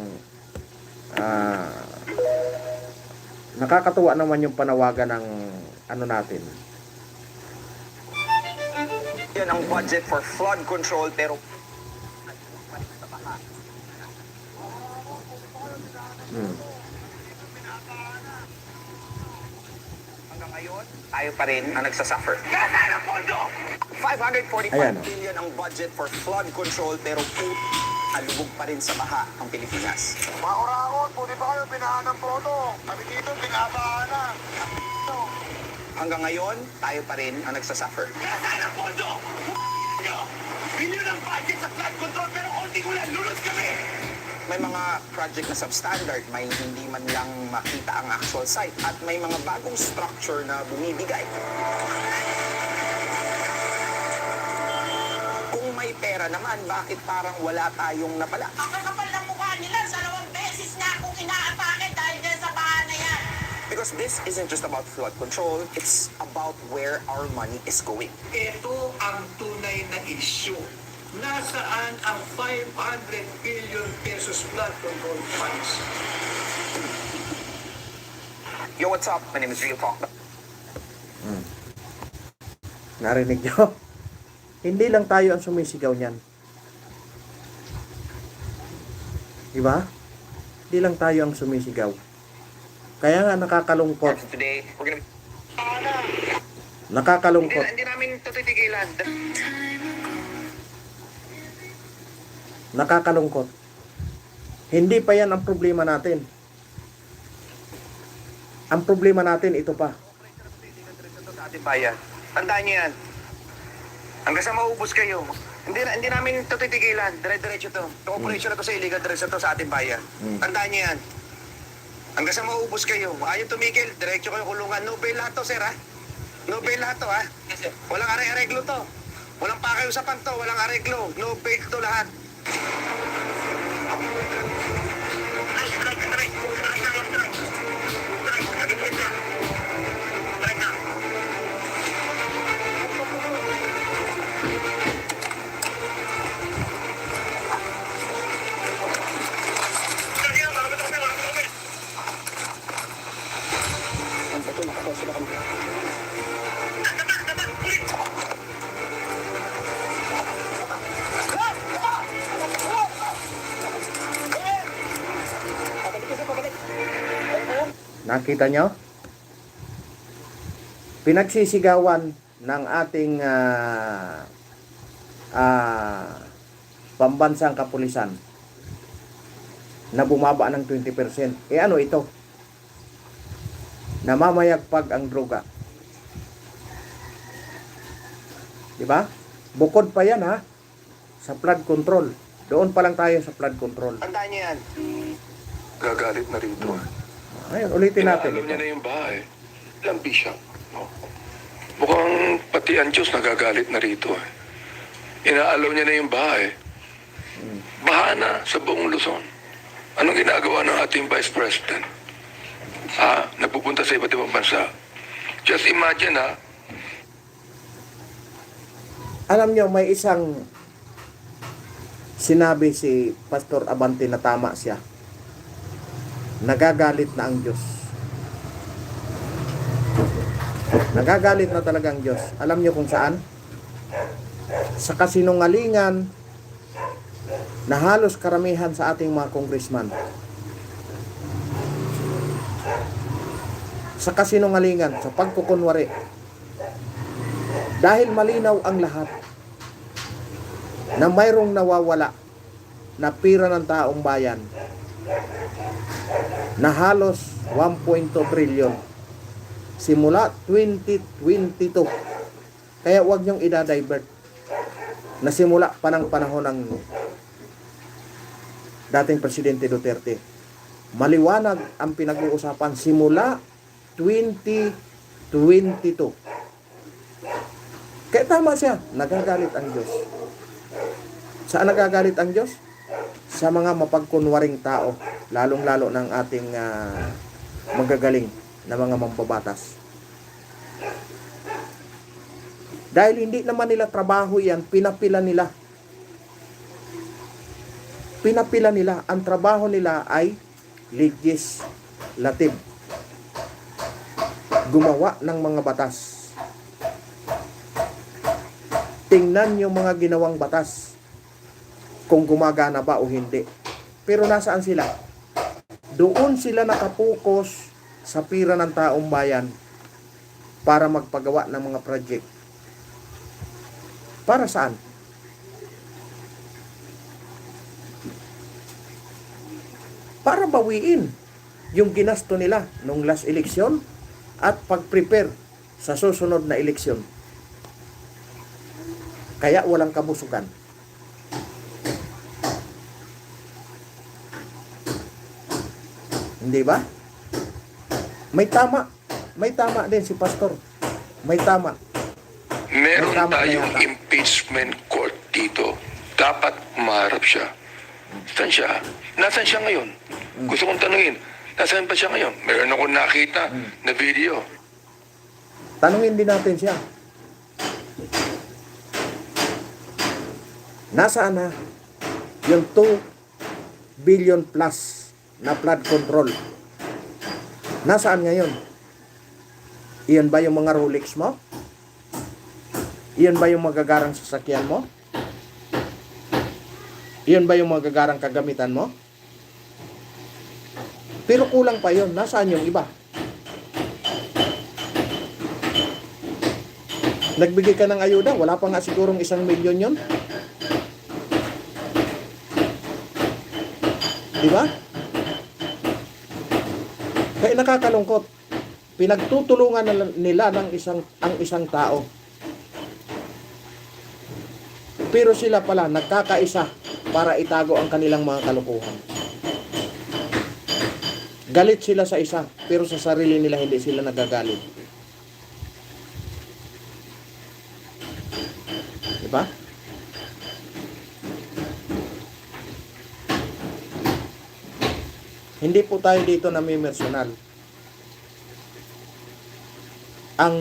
nakakatuwa naman yung panawagan ng natin. Yan ang budget for flood control pero hanggang ngayon, tayo pa rin ang nagsasuffer. 545 Ayan. billion ang budget for flood control pero alubog pa rin sa baha ang Pilipinas. Makurakot, pwede ba kayo pinahan ng proto? Kami dito, pinabahan na. Hanggang ngayon, tayo pa rin ang nagsasuffer. Bilyon ang budget sa flood control pero konti ko lang, lulot kami. May mga project na substandard, may hindi man lang makita ang actual site at may mga bagong structure na bumibigay. Kung may pera naman, bakit parang wala tayong napala? Ang kakapal ng mukha nila, 2 beses na akong inaatake dahil dyan sa baha na yan. Because this isn't just about flood control, it's about where our money is going. Ito ang tunay na issue. Nasaan ang 500 billion pesos flood control funds? Yo, what's up? My name is Rio Talk. Narinig nyo? Hindi lang tayo ang sumisigaw niyan. Diba? Hindi lang tayo ang sumisigaw. Kaya nga nakakalungkot. Today, we're gonna Nakakalungkot. Hindi namin ito titigilan. Nakakalungkot. Hindi pa yan ang problema natin. Ang problema natin, ito pa. Sa ating bayan. Tandaan niyo yan. Hanggang sa maubos kayo. Hindi namin ito titigilan. Dire-diretso to. Yung operation na to sa illegal drugs na to sa ating bayan. Tandaan niyo yan. Hanggang sa maubos kayo. Ayaw tumigil. Diretso kayo kulungan. No bail lahat to, sir, ha? No bail lahat to, ha? Walang areglo to. Walang pakiusapan to, walang areglo. No bail to lahat. Nakita nyo? Pinagsisigawan ng ating pambansang kapulisan na bumaba ng 20%. Eh ano ito? Namamayagpag ang droga. Diba? Bukod pa yan, ha? Sa flood control. Doon pa lang tayo sa flood control. Tandaan niyo yan. Gagalit na rito. Ayun, ulitin natin Inaalam ito. niya na yung bahay. Lambi siya. No? Mukhang pati ang Diyos nagagalit na rito. Inaalaw niya na yung bahay. Baha na sa buong Luzon. Anong ginagawa ng ating Vice President? Nagpupunta sa iba't ibang bansa. Just imagine, Alam nyo, may isang sinabi si Pastor Abante na tama siya. Nagagalit na ang Diyos. Nagagalit na talaga ang Diyos. Alam nyo kung saan? Sa kasinungalingan na halos karamihan sa ating mga congressman. Sa kasinungalingan, sa pagkukunwari. Dahil malinaw ang lahat na mayroong nawawala na pira ng taong bayan na halos 1.2 trillion simula 2022. Kaya huwag niyong idadivert na simula pa ng panahon ng dating Presidente Duterte. Maliwanag ang pinag-uusapan simula 2022. Kaya tama siya, nagagalit ang Diyos. Saan nagagalit ang Diyos? Sa mga mapagkunwaring tao, lalong-lalo ng ating magagaling na mga mambabatas. Dahil hindi naman nila trabaho yan, pinapila nila. Pinapila nila. Ang trabaho nila ay legislative. Gumawa ng mga batas. Tingnan yung mga ginawang batas kung gumagana ba o hindi. Pero nasaan sila? Doon sila nakapokus sa pira ng taong bayan para magpagawa ng mga project. Para saan? Para bawiin yung ginasto nila nung last eleksyon at pag-prepare sa susunod na eleksyon. Kaya walang kabusugan. Hindi ba? May tama. May tama din si Pastor. May tama. meron May tama na tayong yata. impeachment court dito. Dapat umarap siya. Saan siya? Nasaan siya ngayon? Gusto kong tanungin, nasaan pa siya ngayon? Meron akong nakita na video. Tanungin din natin siya. Nasaan na yung 2 billion plus na flood control? Nasaan ngayon? Iyan ba yung mga Rolex mo? Iyan ba yung magagarang sasakyan mo? Iyan ba yung magagarang kagamitan mo? Pero kulang pa yun. Nasaan yung iba? Nagbigay ka ng ayuda, wala pa nga sigurong 1 milyon yun. Diba? Kaya nakakalungkot. Pinagtutulungan nila ng ang isang tao. Pero sila pala nagkakaisa para itago ang kanilang mga kalokohan. Galit sila sa isa, pero sa sarili nila hindi sila nagagalit. Hindi po tayo dito namimersonal. Ang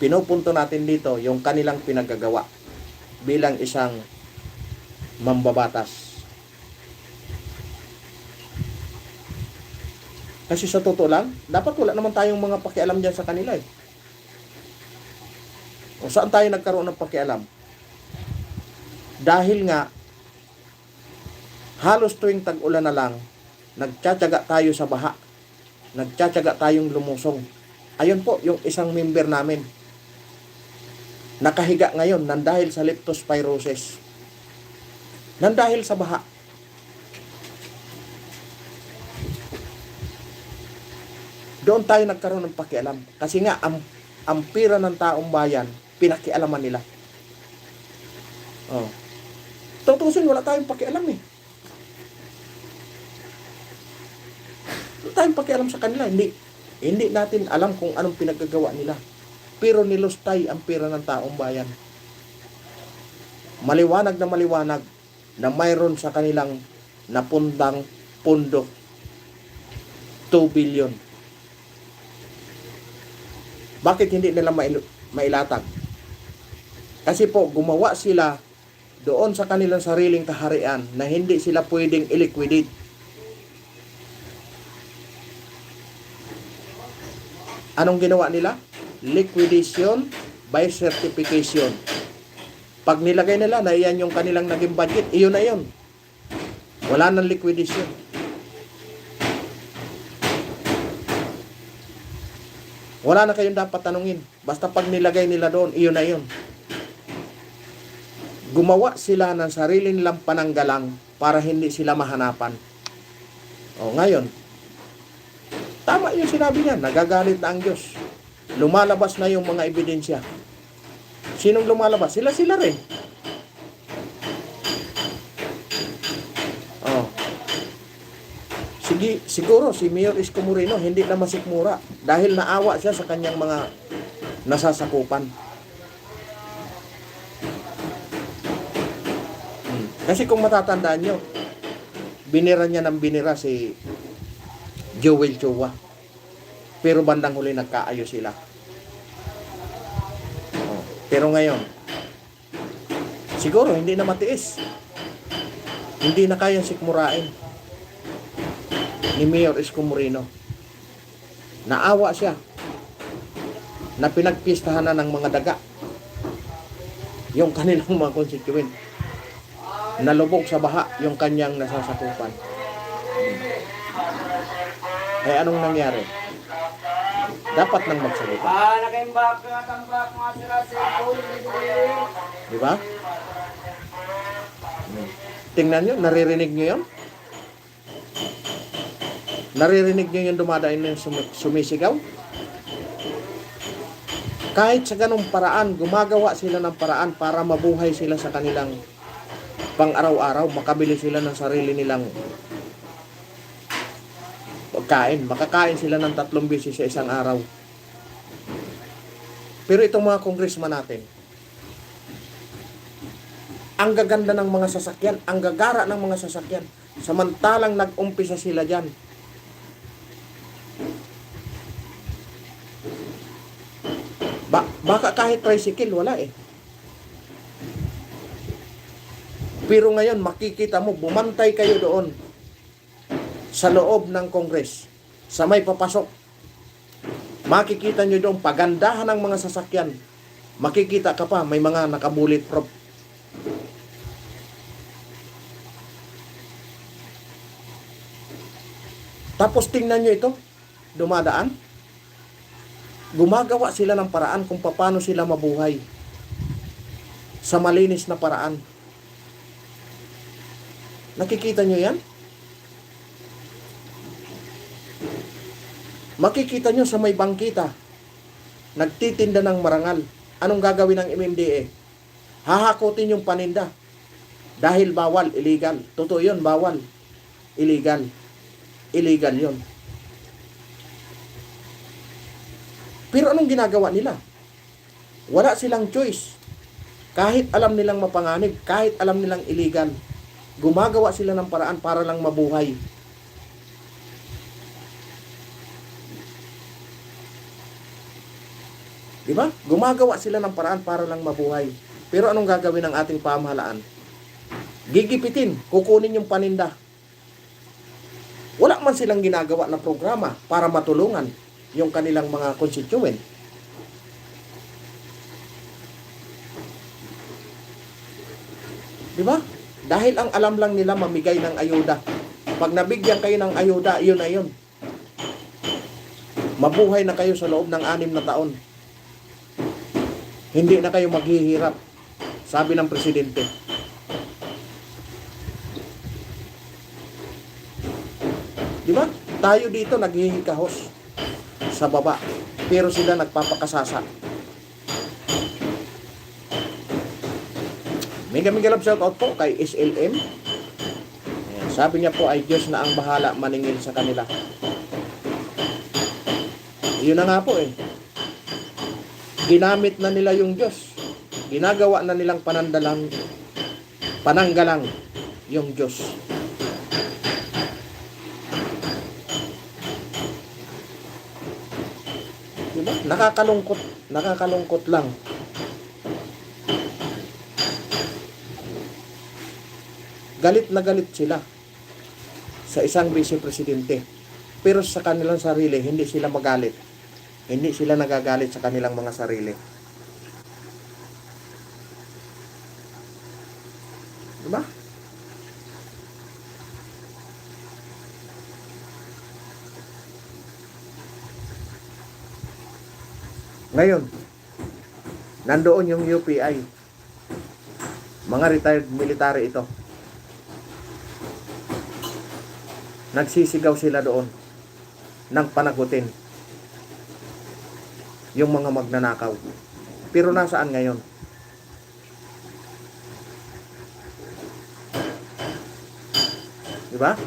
pinupunto natin dito, yung kanilang pinagagawa bilang isang mambabatas. Kasi sa totoo lang, dapat wala naman tayong mga pakialam dyan sa kanila eh. O saan tayo nagkaroon ng pakialam? Dahil nga, halos tuwing tag-ulan na lang, nagtsatsaga tayo sa baha. Nagtsatsaga tayong lumusong. Ayun po, yung isang member namin. Nakahiga ngayon nang dahil sa leptospirosis. Nang dahil sa baha. Doon tayo nagkaroon ng pakialam. Kasi nga, ang pira ng taong bayan, pinakialaman nila. Oh. Tutusin, wala tayong pakialam eh. Wala tayong pakialam sa kanila. Hindi natin alam kung anong pinagagawa nila. Pero nilustay ang pira ng taong bayan. Maliwanag na mayroon sa kanilang napundang pundo 2 billion. Bakit hindi nila mailatag? Kasi po, gumawa sila doon sa kanilang sariling kaharian na hindi sila pwedeng i-liquidate. Anong ginawa nila? Liquidation by certification. Pag nilagay nila na iyan yung kanilang naging budget, iyon na yun. Wala nang liquidation. Wala na kayong dapat tanungin. Basta pag nilagay nila doon, iyon na yun. Gumawa sila ng sarili nilang pananggalang para hindi sila mahanapan. O ngayon, tama yung sinabi niya, nagagalit na ang Diyos. Lumalabas na yung mga ebidensya. Sinong lumalabas? Sila rin. Oh. Siguro si Mayor Isko Moreno hindi na masikmura dahil naawa siya sa kanyang mga nasasakupan. Kasi kung matatandaan nyo, binira niya ng binira si Joel Chua. Pero bandang huli nagkaayos sila. Oh. Pero ngayon, siguro hindi na matiis. Hindi na kayang sikmurain ni Mayor Isko Moreno. Naawa siya na pinagpistahan na ng mga daga yung kanilang mga constituent. Nalubog sa baha yung kanyang nasasakupan. Eh anong nangyari? Dapat nang magsalita. Nakaimbak na tambak mga sila sa Di ba? Tingnan nyo, naririnig nyo yun? Naririnig nyo yung dumadain yung sumisigaw? Kahit sa ganung paraan, gumagawa sila ng paraan para mabuhay sila sa kanilang pang-araw-araw, makabili sila ng sarili nilang pagkain. Makakain sila ng 3 beses sa isang araw. Pero itong mga congressman natin, ang gaganda ng mga sasakyan, ang gagara ng mga sasakyan, samantalang nag-umpisa sila dyan. Baka kahit tricycle, wala eh. Pero ngayon, makikita mo, bumantay kayo doon sa loob ng Congress, sa may papasok. Makikita nyo doon, pagandahan ng mga sasakyan. Makikita ka pa, may mga naka-bulletproof. Tapos tingnan nyo ito, dumadaan. Gumagawa sila ng paraan kung paano sila mabuhay sa malinis na paraan. Nakikita nyo yan? Makikita nyo sa may bangkita, nagtitinda ng marangal. Anong gagawin ng MMDA? Hahakutin yung paninda. Dahil bawal, illegal. Totoo yun, bawal. Illegal. Illegal yun. Pero anong ginagawa nila? Wala silang choice. Kahit alam nilang mapanganib, kahit alam nilang illegal, gumagawa sila ng paraan para lang mabuhay. Di ba? Gumagawa sila ng paraan para lang mabuhay. Pero anong gagawin ng ating pamahalaan? Gigipitin, kukunin yung paninda. Wala man silang ginagawa na programa para matulungan yung kanilang mga constituent. Di ba? Dahil ang alam lang nila mamigay ng ayuda. Pag nabigyan kayo ng ayuda, yun na yun. Mabuhay na kayo sa loob ng 6 na taon. Hindi na kayo maghihirap, sabi ng presidente. Di ba? Tayo dito naghihikahos sa baba, pero sila nagpapakasasa. Mega love shout out po kay SLM. Ayan, sabi niya po ay Diyos na ang bahala maningil sa kanila. Yun na nga po eh. Ginamit na nila yung Diyos. Ginagawa na nilang pananggalang yung Diyos. Diba? Nakakalungkot lang. Galit na galit sila sa isang vice-presidente. Pero sa kanilang sarili, hindi sila magalit. Hindi sila nagagalit sa kanilang mga sarili. Diba? Ngayon, nandoon yung UPI. Mga retired military ito. Nagsisigaw sila doon ng panagutin yung mga magnanakaw. Pero nasaan ngayon? Diba?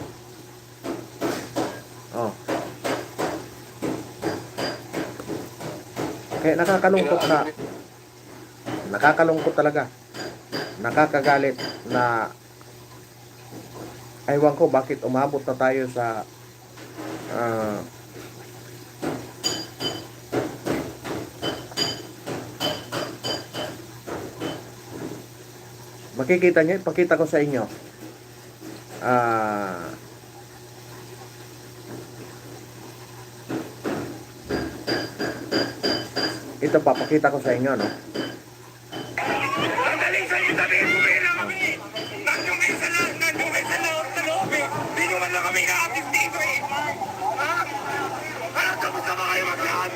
Oh. Kaya nakakalungkot na, nakakalungkot talaga, nakakagalit na aywan ko bakit umabot na tayo sa makikita nyo, ipakita ko sa inyo. Ito pa, pakita ko sa inyo, no? Magaling sa inyo sabihin, pumila kami. Nandun kayo sa loob eh. Di nyo man lang kami ka-active dito eh. Ha? Parang kamusta ba kayo maglaan?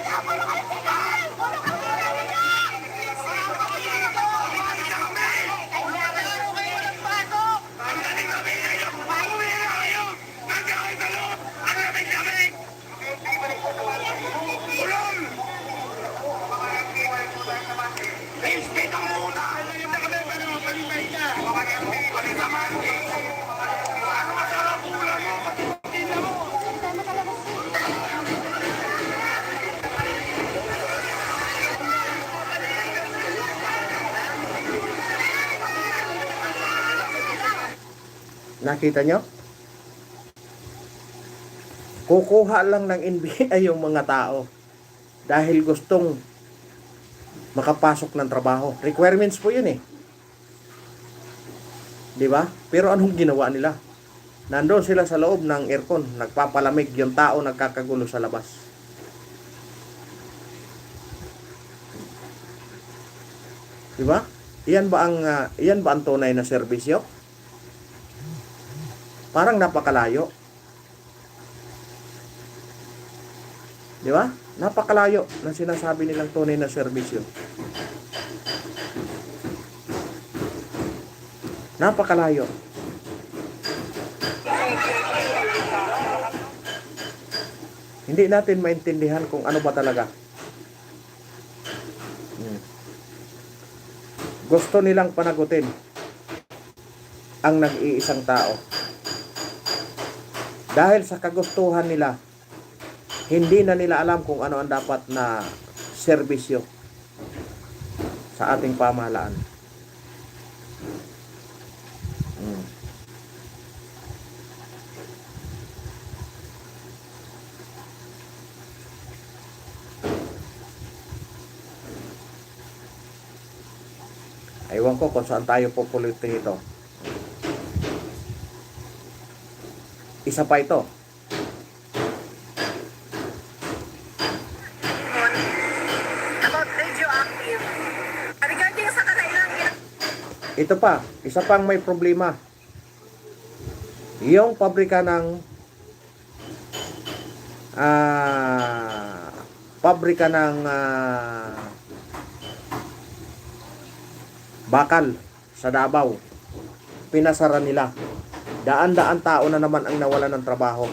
Nakita nyo? Kukuha lang ng NBI yung mga tao dahil gustong makapasok ng trabaho. Requirements po yun eh. Diba? Pero anong ginawa nila? Nandoon sila sa loob ng aircon, nagpapalamig, yung tao nagkakagulo sa labas. Diba? Iyan ba ang tunay na serbisyo? Parang napakalayo. Di ba? Napakalayo ng sinasabi nilang tunay na serbisyo. Napakalayo. Hindi natin maintindihan kung ano ba talaga. Gusto nilang panagutin ang nag-iisang tao. Dahil sa kagustuhan nila, hindi na nila alam kung ano ang dapat na serbisyo sa ating pamahalaan. Ewan ko kung saan tayo pupulitin ito. Isa pa ito. About radioactive. Regarding sa kanailang Ito pa, isa pang may problema. Yung pabrika ng bakal sa Davao, pinasara nila. Daan-daan tao na naman ang nawalan ng trabaho.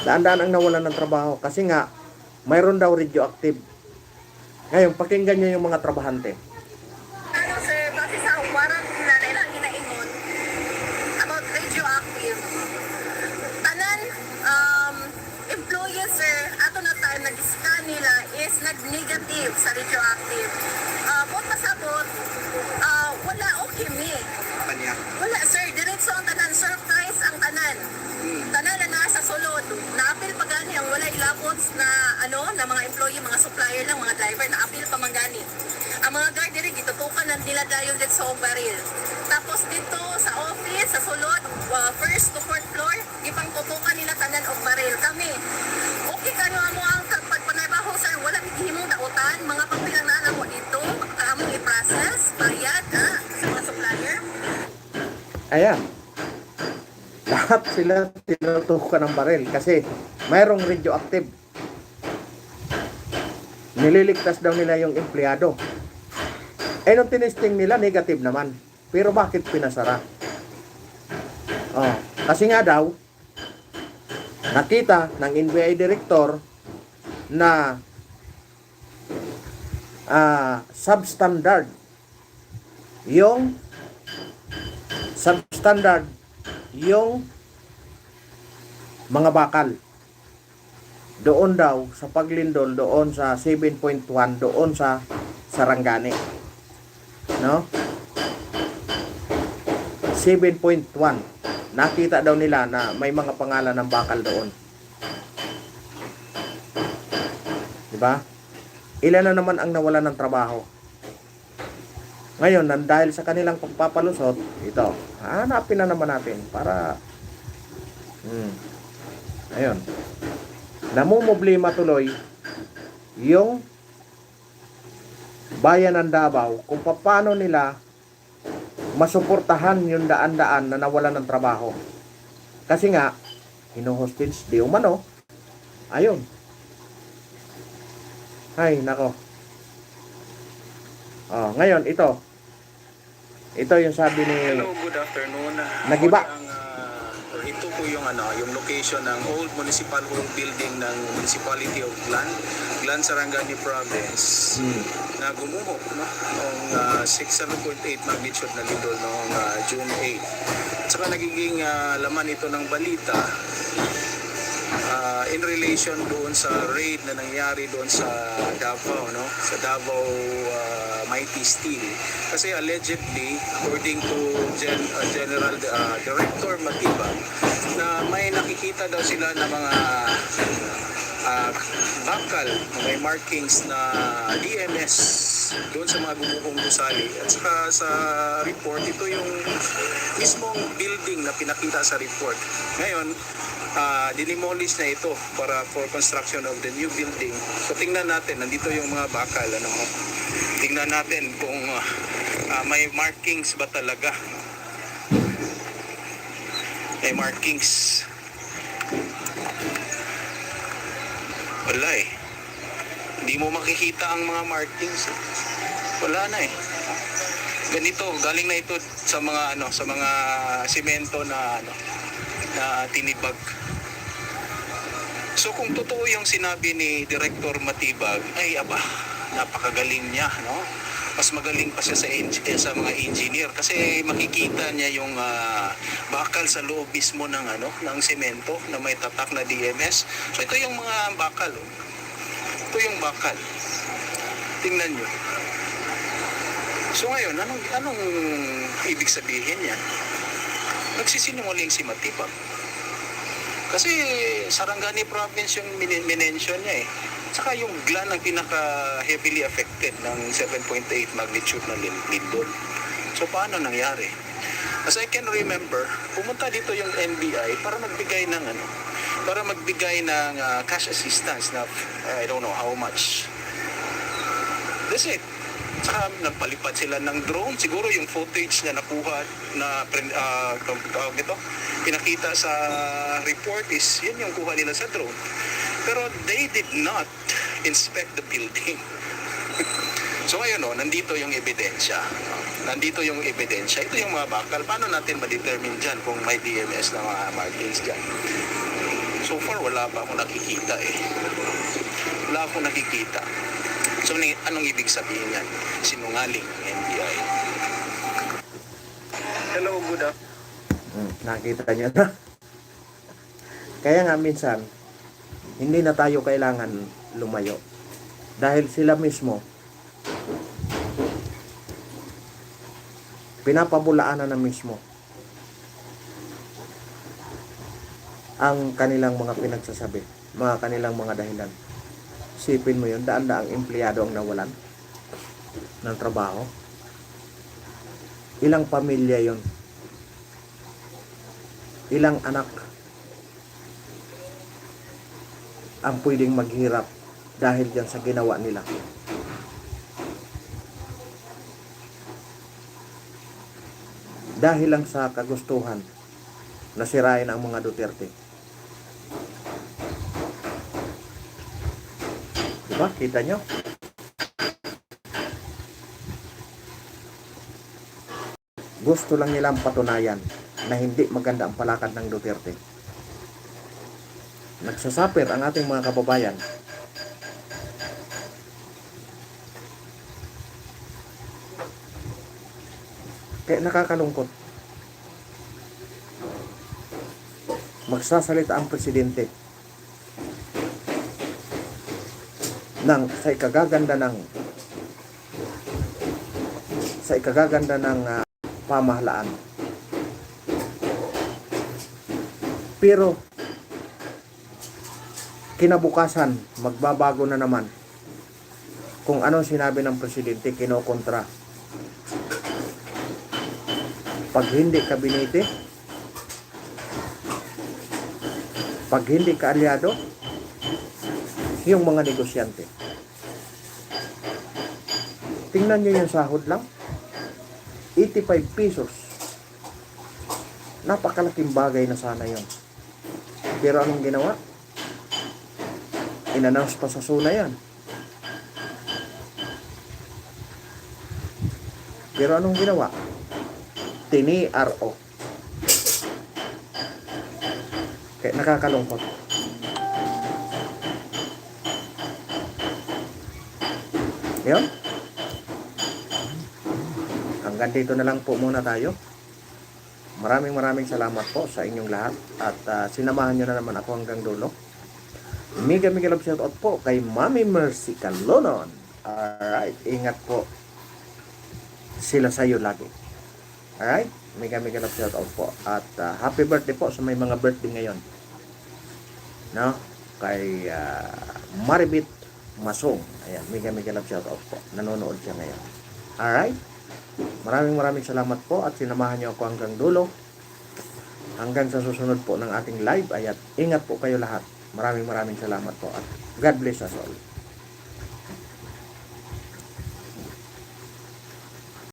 Daan-daan ang nawalan ng trabaho kasi nga mayroon daw radioactive. Ngayon, pakinggan nyo yung mga trabahante. ano sir, base sa warang na nilang ginaingon about radioactive. Tanan, employees sir, ato na time nag-scan nila is nag-negative sa radioactive. Kung pasabot, wala okay me. Wala sir, diretso ang tanan, surprise ang tanan. Tanan na nasa sulod. Naapil pa gani ang wala ilabots na na mga employee, mga supplier lang, mga driver, naapil pa man gani. Ang mga guard diri gitutukan ng nila dayon dito sa baril. Tapos dito sa office, sa sulod, first to fourth floor, gipang tutukan nila tanan og baril. Kami, okay kayo amo ang pagpanaybaho sir, wala himong dautan, mga pagpilang na mo dito, among i-process, bayad sa mga supplier. Ayan. Lahat sila tinutukan ng baril kasi mayroong radioactive. Nililigtas daw nila yung empleyado. Eh nung tinesting nila, negative naman. Pero bakit pinasara? Kasi nga daw, nakita ng NBI director na substandard yung mga bakal. Doon daw sa paglindol, doon sa 7.1, doon sa Sarangani. No? 7.1. Nakita daw nila na may mga pangalan ng bakal doon. Diba? Ilan na naman ang nawalan ng trabaho. Ngayon, dahil sa kanilang pagpapalusot, ito, hanapin na naman natin para ayun. Namumblema tuloy yung bayan ng Davao kung paano nila masuportahan yung daan-daan na nawalan ng trabaho. Kasi nga, hinuhostage di umano. Ayun. Ay, nako. Ngayon, ito. Ito yung sabi ni... Hello, good afternoon. Nagiba. Ito po yung yung location ng old municipal home building ng Municipality of Glan Sarangani Province na gumuho noong 6.8 magnitude na lindol noong June 8. At saka nagiging laman ito ng balita in relation doon sa raid na nangyari doon sa Davao, sa Davao Mighty Steel. Kasi allegedly, according to General Director Matibag, na may nakikita daw sila na mga bakal na may markings na DMS doon sa mga gumuhong gusali. At saka sa report, ito yung mismong building na pinakita sa report. Ngayon, dinimolish na ito para for construction of the new building. So tingnan natin, nandito yung mga bakal. Tingnan natin kung may markings ba talaga. May markings. Wala eh. Hindi mo makikita ang mga markings. Wala na eh. Ganito, galing na ito sa mga sa mga semento na na tinibag. So kung totoo yung sinabi ni Director Matibag, ay napakagaling niya, Mas magaling pa siya sa mga engineer kasi makikita niya yung bakal sa loob mismo ng ng semento na may tatak na DMS. So ito yung mga bakal. Ito yung bakal. Tingnan niyo. So ngayon, anong ibig sabihin niya? Nagsisinungaling si Matibag. Kasi Sarangani Province yung minention niya eh. Saka yung Glan ang pinaka-heavily affected ng 7.8 magnitude na lindol. So paano nangyari? As I can remember, pumunta dito yung NBI para magbigay ng cash assistance na I don't know how much. That's it. Saka nagpalipad sila ng drone. Siguro yung footage na nakuha na tawag nito, pinakita sa report is yan yung kuha nila sa drone. Pero they did not inspect the building. So ngayon, nandito yung ebidensya. Ito yung mga bakal. Paano natin ma-determine dyan kung may DMS na mga markings dyan? So far, wala pa ako nakikita So anong ibig sabihin yan? Sinungaling NBI. Hello, good afternoon. Nakita niyo na. Kaya nga minsan, hindi na tayo kailangan lumayo. Dahil sila mismo, pinapabulaanan na mismo ang kanilang mga pinagsasabi, mga kanilang mga dahilan. Sipin mo yun, daan-daang empleyado ang nawalan ng trabaho. Ilang pamilya yon, ilang anak ang pwedeng maghirap dahil dyan sa ginawa nila. Dahil lang sa kagustuhan na sirain ang mga Duterte. Diba? Kita nyo? Gusto lang nilang patunayan na hindi maganda ang palakad ng Duterte. Nagsasapir ang ating mga kababayan. Kaya nakakalungkot. Magsasalita ang presidente sa ikagaganda ng pamahalaan. Pero kinabukasan magbabago na naman. Kung ano sinabi ng presidente, kinokontra. Pag hindi kabinete, pag hindi kaalyado, yung mga negosyante. Tingnan nyo yung sahod lang. 85 pesos. Napakalaking bagay na sana yon. Pero anong ginawa? In-announce pa sa SUNA yan. Pero anong ginawa? Tini-RO. Kaya nakakalungkot. Yun. Hanggang dito na lang po muna tayo. Maraming salamat po sa inyong lahat. At sinamahan nyo na naman ako hanggang dulo. Mega love shoutout po kay Mami Mercy Calonon. Alright. Ingat po sila sa'yo lagi. Alright? Mega love shoutout po. At happy birthday po sa may mga birthday ngayon. No? Kay Maribit Masong. Ayan, mega love shoutout po. Nanonood siya ngayon. Alright? Maraming salamat po at sinamahan niyo ako hanggang dulo. Hanggang sa susunod po ng ating live. Ayat, ingat po kayo lahat. Maraming salamat po at God bless us all.